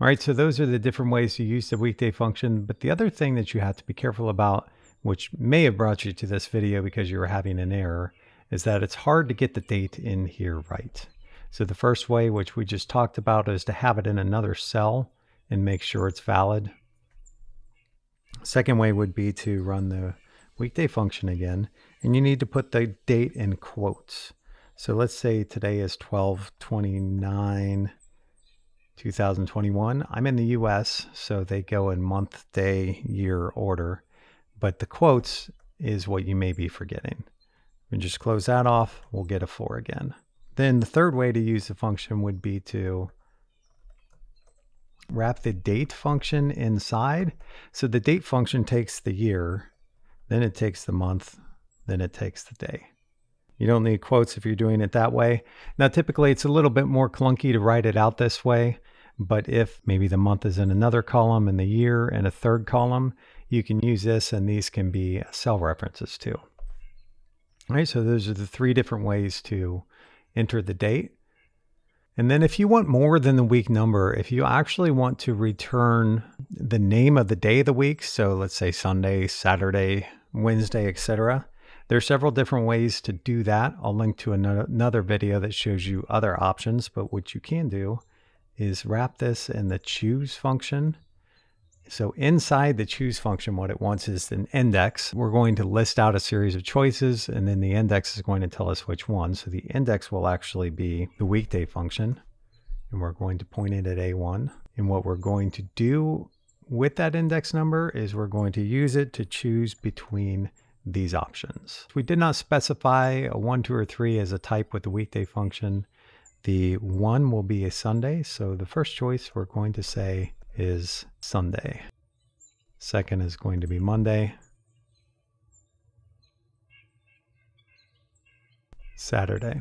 All right, so those are the different ways to use the weekday function. But the other thing that you have to be careful about, which may have brought you to this video because you were having an error, is that it's hard to get the date in here right. So the first way, which we just talked about, is to have it in another cell and make sure it's valid. Second way would be to run the weekday function again, and you need to put the date in quotes. So let's say today is 12/29/2021. I'm in the US, so they go in month, day, year order, but the quotes is what you may be forgetting. We just close that off, we'll get a 4 again. Then the third way to use the function would be to wrap the date function inside. So the date function takes the year, then it takes the month, then it takes the day. You don't need quotes if you're doing it that way. Now, typically it's a little bit more clunky to write it out this way, but if maybe the month is in another column and the year in a third column, you can use this, and these can be cell references too. All right, so those are the 3 different ways to enter the date. And then if you want more than the week number, if you actually want to return the name of the day of the week, so let's say Sunday, Saturday, Wednesday, etc., there are several different ways to do that. I'll link to another video that shows you other options, but what you can do is wrap this in the choose function. So inside the choose function, what it wants is an index. We're going to list out a series of choices, and then the index is going to tell us which one. So the index will actually be the weekday function, and we're going to point it at A1. And what we're going to do with that index number is we're going to use it to choose between these options. We did not specify a 1, 2, or 3 as a type with the weekday function. The 1 will be a Sunday. So the first choice we're going to say is Sunday. Second is going to be Monday. Saturday.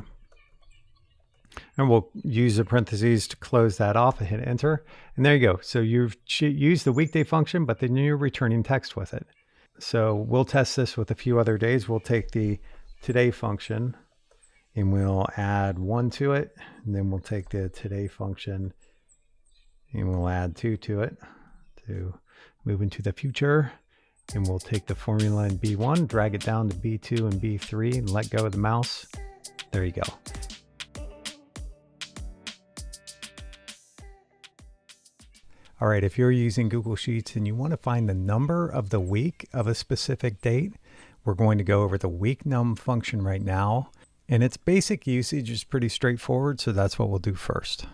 And we'll use the parentheses to close that off and hit enter. And there you go. So you've used the weekday function, but then you're returning text with it. So we'll test this with a few other days. We'll take the today function and we'll add 1 to it. And then we'll take the today function and we'll add 2 to it to move into the future. And we'll take the formula in B1, drag it down to B2 and B3 and let go of the mouse. There you go. All right, if you're using Google Sheets and you want to find the number of the week of a specific date, we're going to go over the WEEKNUM function right now. And its basic usage is pretty straightforward, so that's what we'll do first.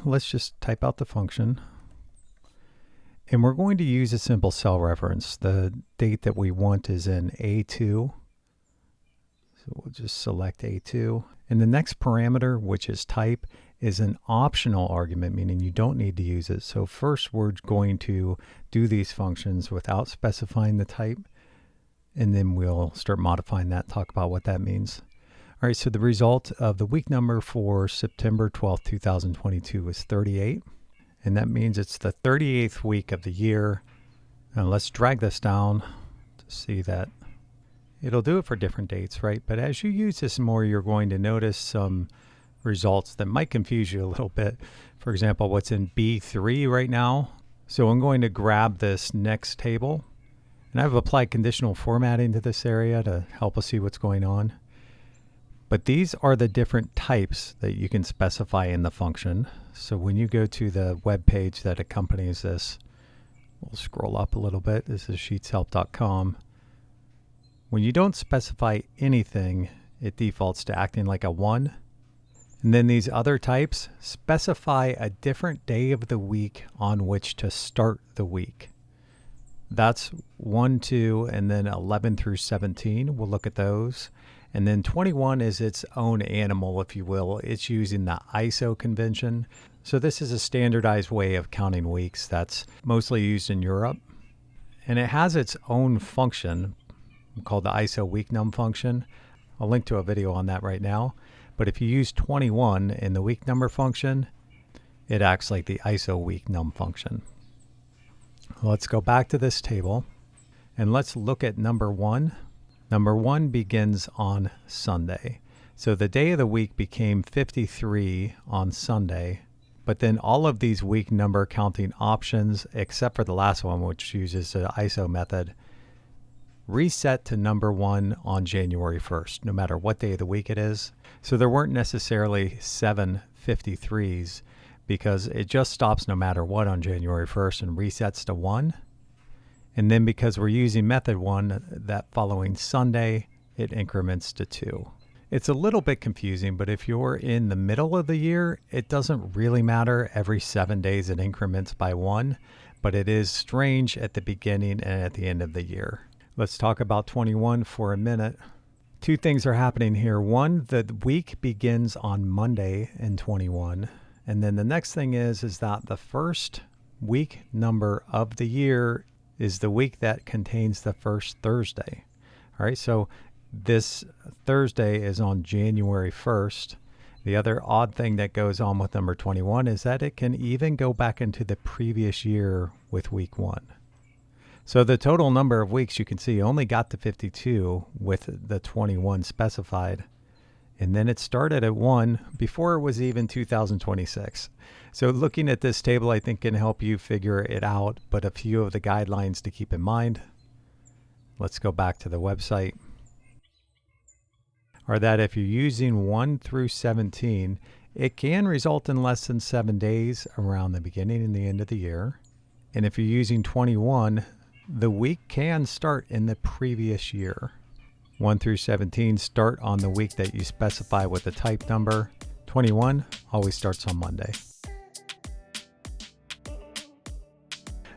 Let's just type out the function. And we're going to use a simple cell reference. The date that we want is in A2. So we'll just select A2. And the next parameter, which is type, is an optional argument, meaning you don't need to use it. So first we're going to do these functions without specifying the type, and then we'll start modifying that, talk about what that means. All right, so the result of the week number for September 12th, 2022 is 38. And that means it's the 38th week of the year. Now let's drag this down to see that it'll do it for different dates, right? But as you use this more, you're going to notice some results that might confuse you a little bit. For example, what's in B3 right now. So I'm going to grab this next table, and I've applied conditional formatting to this area to help us see what's going on. But these are the different types that you can specify in the function. So when you go to the web page that accompanies this, we'll scroll up a little bit. This is sheetshelp.com. When you don't specify anything, it defaults to acting like a 1. And then these other types specify a different day of the week on which to start the week. That's 1, 2, and then 11 through 17. We'll look at those. And then 21 is its own animal, if you will. It's using the ISO convention. So this is a standardized way of counting weeks that's mostly used in Europe. And it has its own function called the ISOWEEKNUM function. I'll link to a video on that right now. But if you use 21 in the week number function, it acts like the ISOWEEKNUM function. Let's go back to this table and let's look at number 1. Number 1 begins on Sunday. So the day of the week became 53 on Sunday, but then all of these week number counting options, except for the last one, which uses the ISO method, reset to number 1 on January 1st, no matter what day of the week it is. So there weren't necessarily 753s because it just stops no matter what on January 1st and resets to 1. And then because we're using method 1, that following Sunday, it increments to 2. It's a little bit confusing, but if you're in the middle of the year, it doesn't really matter. Every 7 days it increments by 1, but it is strange at the beginning and at the end of the year. Let's talk about 21 for a minute. 2 things are happening here. One, the week begins on Monday in 21. And then the next thing is that the first week number of the year is the week that contains the first Thursday. All right, so this Thursday is on January 1st. The other odd thing that goes on with number 21 is that it can even go back into the previous year with week 1. So the total number of weeks you can see only got to 52 with the 21 specified. And then it started at 1 before it was even 2026. So looking at this table, I think can help you figure it out, but a few of the guidelines to keep in mind. Let's go back to the website. Are that if you're using 1 through 17, it can result in less than 7 days around the beginning and the end of the year. And if you're using 21, the week can start in the previous year. 1 through 17 start on the week that you specify with the type number. 21 always starts on Monday.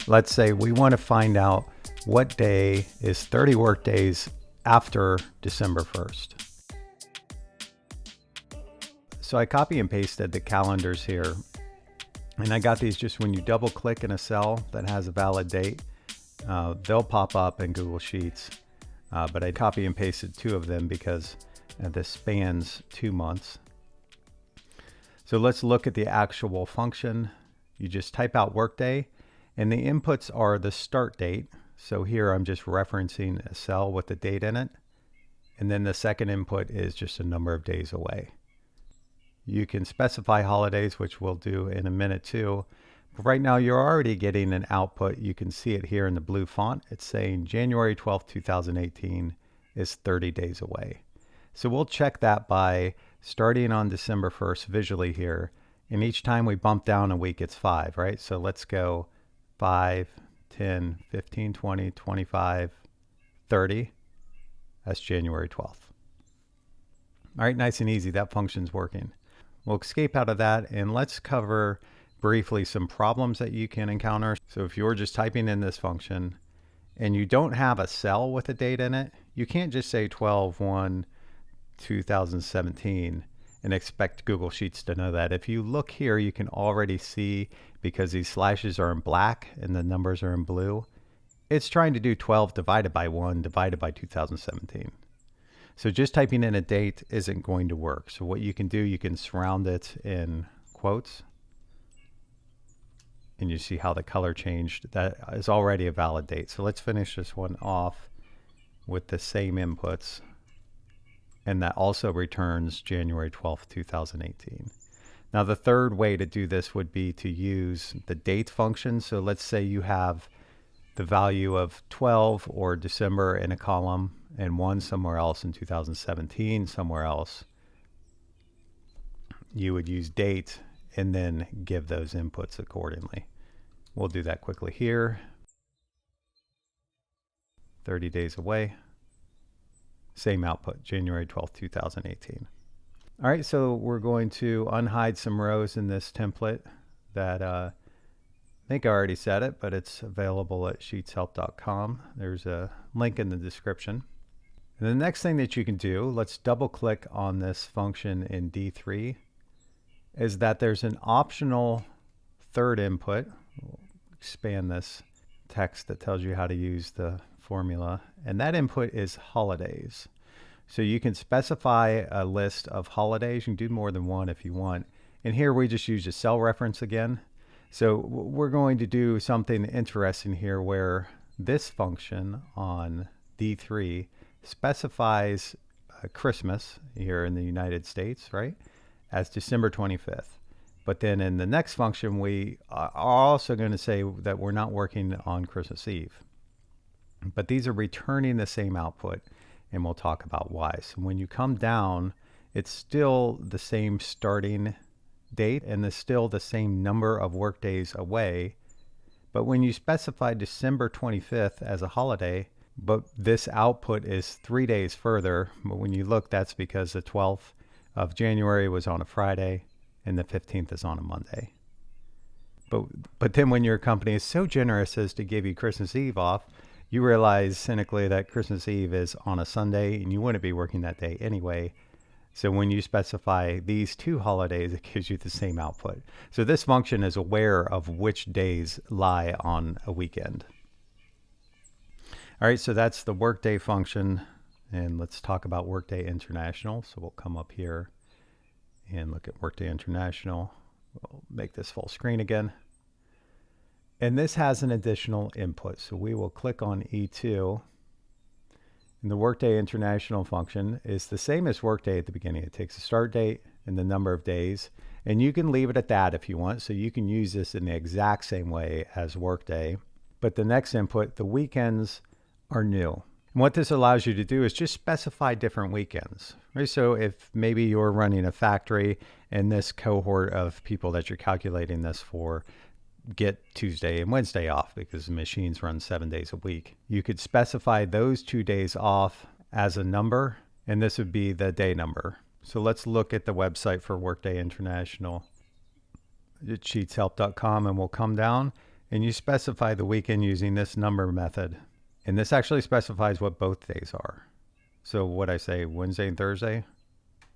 Let's say we want to find out what day is 30 work days after December 1st. So I copy and pasted the calendars here, and I got these just when you double click in a cell that has a valid date, they'll pop up in Google Sheets, but I copy and pasted 2 of them because this spans 2 months. So let's look at the actual function. You just type out Workday, and the inputs are the start date. So here I'm just referencing a cell with the date in it, and then the second input is just a number of days away. You can specify holidays, which we'll do in a minute too. But right now you're already getting an output. You can see it here in the blue font. It's saying January 12th, 2018 is 30 days away. So we'll check that by starting on December 1st visually here. And each time we bump down a week, it's 5, right? So let's go 5, 10, 15, 20, 25, 30. That's January 12th. All right, nice and easy. That function's working. We'll escape out of that and let's cover briefly some problems that you can encounter. So if you're just typing in this function and you don't have a cell with a date in it, you can't just say 12/1/2017 and expect Google Sheets to know that. If you look here, you can already see, because these slashes are in black and the numbers are in blue, it's trying to do 12 divided by 1 divided by 2017. So just typing in a date isn't going to work. So what you can do, you can surround it in quotes. And you see how the color changed. That is already a valid date. So let's finish this one off with the same inputs. And that also returns January 12th, 2018. Now the third way to do this would be to use the date function. So let's say you have the value of 12 or December in a column and 1 somewhere else in 2017 somewhere else. You would use date and then give those inputs accordingly. We'll do that quickly here. 30 days away. Same output, January 12th, 2018. All right, so we're going to unhide some rows in this template that I think I already said it, but it's available at sheetshelp.com. There's a link in the description. And the next thing that you can do, let's double click on this function in D3, is that there's an optional third input. We'll expand this text that tells you how to use the formula, and that input is holidays. So you can specify a list of holidays. You can do more than one if you want. And here we just use a cell reference again. So we're going to do something interesting here where this function on D3 specifies Christmas here in the United States, right, as December 25th. But then in the next function, we are also going to say that we're not working on Christmas Eve. but these are returning the same output, and we'll talk about why. So when you come down, it's still the same starting date and there's still the same number of work days away. But when you specify December 25th as a holiday, but this output is 3 days further, but when you look, that's because the 12th of January was on a Friday and the 15th is on a Monday. But then when your company is so generous as to give you Christmas Eve off, you realize cynically that Christmas Eve is on a Sunday and you wouldn't be working that day anyway. So when you specify these two holidays, it gives you the same output. So this function is aware of which days lie on a weekend. All right, so that's the Workday function. And let's talk about Workday International. So we'll come up here and look at Workday International. We'll make this full screen again. And this has an additional input. So we will click on E2. And the Workday International function is the same as Workday at the beginning. It takes a start date and the number of days. And you can leave it at that if you want. So you can use this in the exact same way as Workday. But the next input, the weekends, are new. And what this allows you to do is just specify different weekends. Right? So if maybe you're running a factory and this cohort of people that you're calculating this for get Tuesday and Wednesday off because the machines run 7 days a week, you could specify those 2 days off as a number, and this would be the day number. So let's look at the website for Workday International. It's sheetshelp.com, and we'll come down and you specify the weekend using this number method. And this actually specifies what both days are. So what I say, Wednesday and Thursday.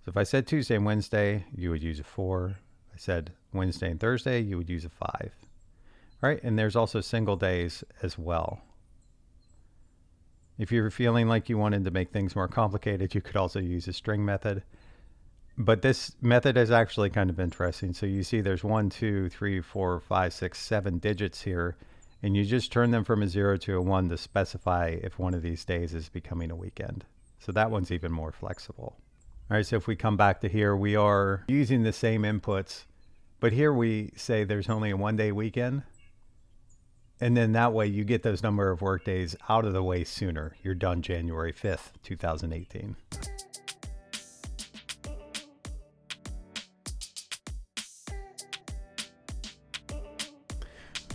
So if I said Tuesday and Wednesday, you would use a 4. If I said Wednesday and Thursday, you would use a 5. All right, and there's also single days as well. If you're feeling like you wanted to make things more complicated, you could also use a string method. But this method is actually kind of interesting. So you see there's 1, 2, 3, 4, 5, 6, 7 digits here, and you just turn them from a 0 to a 1 to specify if one of these days is becoming a weekend. So that one's even more flexible. All right, so if we come back to here, we are using the same inputs, but here we say there's only a 1 day weekend. And then that way you get those number of work days out of the way sooner. You're done January 5th, 2018.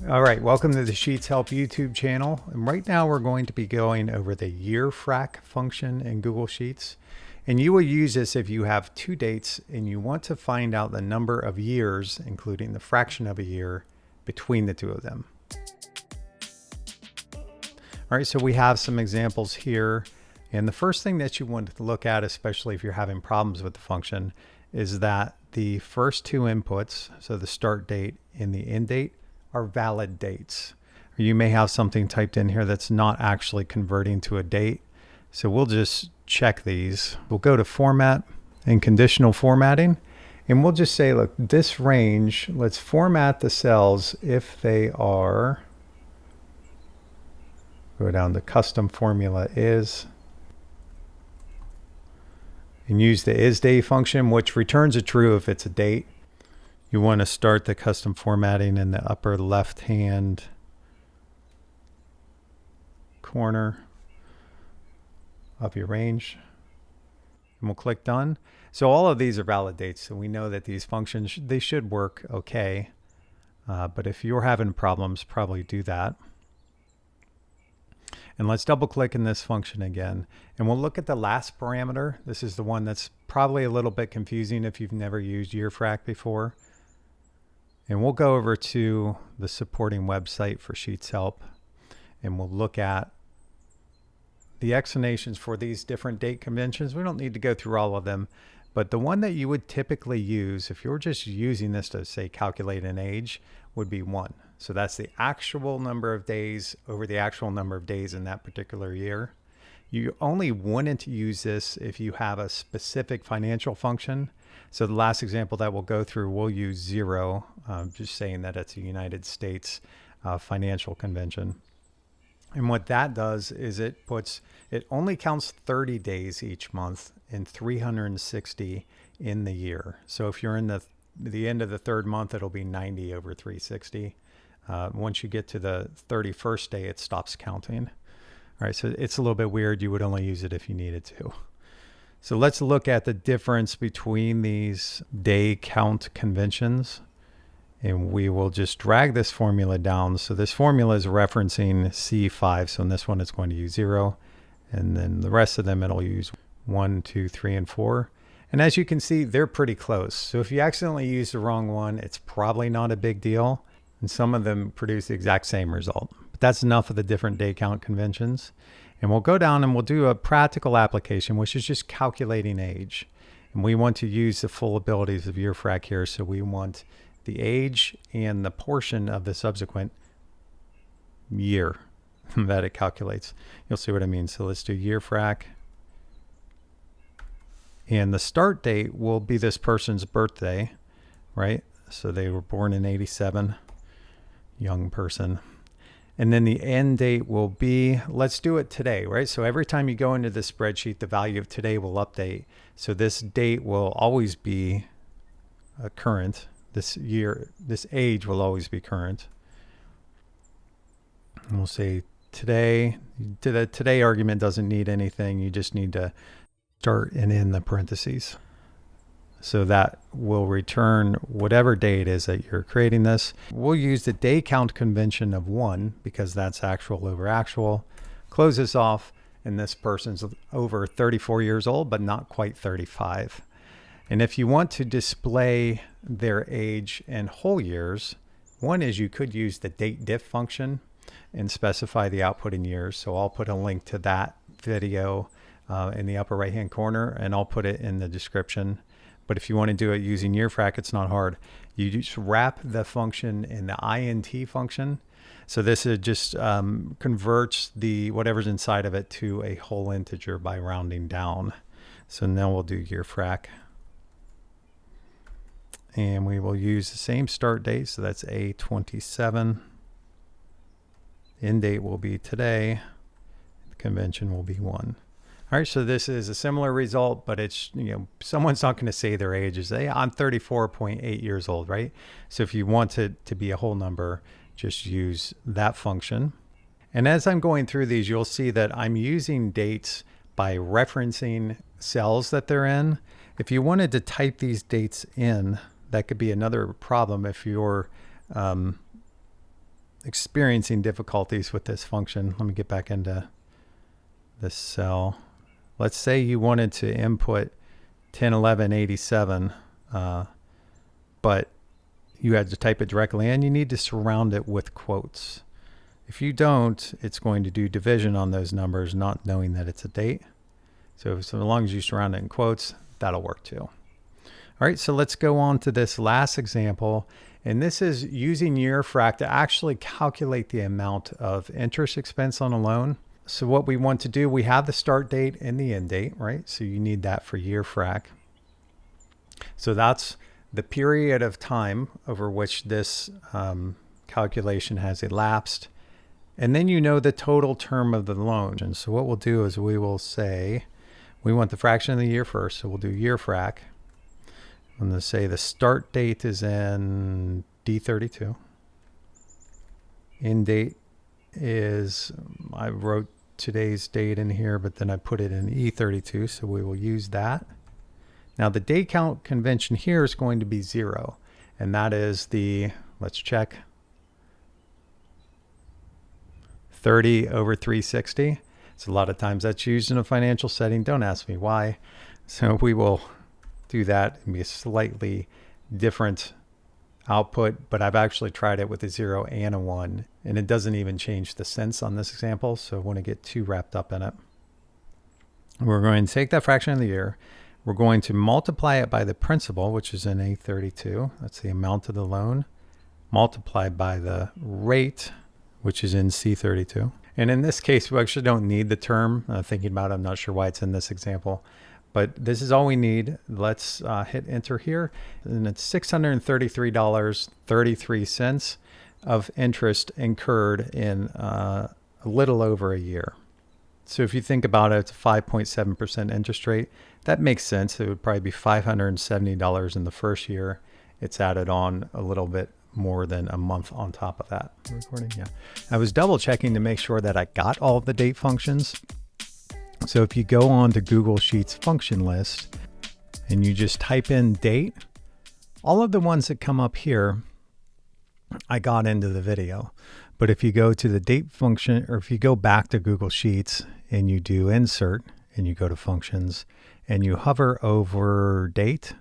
All right, welcome to the Sheets Help YouTube channel. And right now we're going to be going over the YEARFRAC function in Google Sheets. And you will use this if you have two dates and you want to find out the number of years, including the fraction of a year, between the two of them. All right, so we have some examples here. And the first thing that you want to look at, especially if you're having problems with the function, is that the first two inputs, so the start date and the end date, are valid dates. You may have something typed in here that's not actually converting to a date. So we'll just check these. We'll go to Format and Conditional Formatting. And we'll just say, look, this range, let's format the cells if they are, go down to Custom Formula Is, and use the isDay function, which returns a true if it's a date. You want to start the custom formatting in the upper left-hand corner of your range. And we'll click Done. So all of these are valid dates. So we know that these functions, they should work okay. But if you're having problems, probably do that. And let's double click in this function again. And we'll look at the last parameter. This is the one that's probably a little bit confusing if you've never used YEARFRAC before. And we'll go over to the supporting website for Sheets Help, and we'll look at the explanations for these different date conventions. We don't need to go through all of them, but the one that you would typically use if you're just using this to say calculate an age would be 1. So that's the actual number of days over the actual number of days in that particular year. You only wouldn't use this if you have a specific financial function. So the last example that we'll go through, we'll use 0, just saying that it's a United States financial convention. And what that does is it only counts 30 days each month and 360 in the year. So if you're in the end of the third month, it'll be 90 over 360. Once you get to the 31st day, it stops counting. All right, so it's a little bit weird. You would only use it if you needed to. So let's look at the difference between these day count conventions. And we will just drag this formula down. So this formula is referencing C5. So in this one, it's going to use 0. And then the rest of them, it'll use 1, 2, 3, and 4. And as you can see, they're pretty close. So if you accidentally use the wrong one, it's probably not a big deal. And some of them produce the exact same result. But that's enough of the different day count conventions. And we'll go down and we'll do a practical application, which is just calculating age. And we want to use the full abilities of YEARFRAC here. So we want the age and the portion of the subsequent year that it calculates. You'll see what I mean. So let's do YEARFRAC. And the start date will be this person's birthday, right? So they were born in 87, young person. And then the end date will be, let's do it today, right? So every time you go into the spreadsheet, the value of today will update. So this date will always be current. This year, this age will always be current. And we'll say today. The today argument doesn't need anything. You just need to start and end the parentheses. So that will return whatever day it is that you're creating this. We'll use the day count convention of 1 because that's actual over actual. Close this off, and this person's over 34 years old, but not quite 35. And if you want to display their age in whole years, one is you could use the DATEDIF function and specify the output in years. So I'll put a link to that video in the upper right hand corner, and I'll put it in the description. But if you want to do it using YEARFRAC, it's not hard. You just wrap the function in the INT function. So this is just converts the whatever's inside of it to a whole integer by rounding down. So now we'll do YEARFRAC. And we will use the same start date. So that's A27. End date will be today. The convention will be 1. All right, so this is a similar result, but it's, someone's not going to say their age is, hey, I'm 34.8 years old, right? So if you want it to be a whole number, just use that function. And as I'm going through these, you'll see that I'm using dates by referencing cells that they're in. If you wanted to type these dates in, that could be another problem if you're experiencing difficulties with this function. Let me get back into this cell. Let's say you wanted to input 101187, but you had to type it directly in. You need to surround it with quotes. If you don't, it's going to do division on those numbers, not knowing that it's a date. So as long as you surround it in quotes, that'll work too. All right, so let's go on to this last example. And this is using YEARFRAC to actually calculate the amount of interest expense on a loan. So what we want to do, we have the start date and the end date, right? So you need that for YEARFRAC. So that's the period of time over which this calculation has elapsed. And then you know the total term of the loan. And so what we'll do is we will say, we want the fraction of the year first. So we'll do YEARFRAC. I'm going to say the start date is in D32. End date is, I wrote today's date in here, but then I put it in E32, so we will use that. Now the day count convention here is going to be 0, and that is the, let's check, 30 over 360. So a lot of times that's used in a financial setting. Don't ask me why. So we will do that and be a slightly different output, but I've actually tried it with a 0 and a 1, and it doesn't even change the cents on this example, so I want to get too wrapped up in it. We're going to take that fraction of the year. We're going to multiply it by the principal, which is in A32. That's the amount of the loan, multiplied by the rate, which is in C32. And in this case, we actually don't need the term. Thinking about it, I'm not sure why it's in this example. But this is all we need. Let's hit enter here. And it's $633.33 of interest incurred in a little over a year. So if you think about it, it's a 5.7% interest rate. That makes sense. It would probably be $570 in the first year. It's added on a little bit more than a month on top of that. Recording, yeah. I was double checking to make sure that I got all of the date functions. So if you go on to Google Sheets function list and you just type in date, all of the ones that come up here, I got into the video. But if you go to the date function, or if you go back to Google Sheets and you do insert and you go to functions and you hover over date,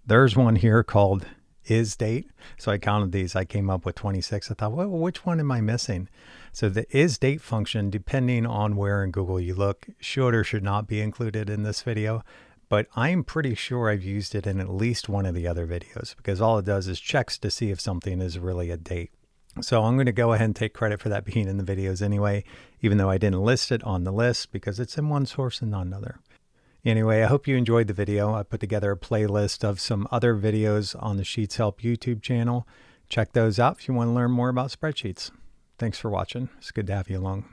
there's one here called is date. So I counted these. I came up with 26. I thought, well, which one am I missing? So the is date function, depending on where in Google you look, should or should not be included in this video. But I'm pretty sure I've used it in at least one of the other videos, because all it does is checks to see if something is really a date. So I'm going to go ahead and take credit for that being in the videos anyway, even though I didn't list it on the list because it's in one source and not another. Anyway, I hope you enjoyed the video. I put together a playlist of some other videos on the Sheets Help YouTube channel. Check those out if you want to learn more about spreadsheets. Thanks for watching. It's good to have you along.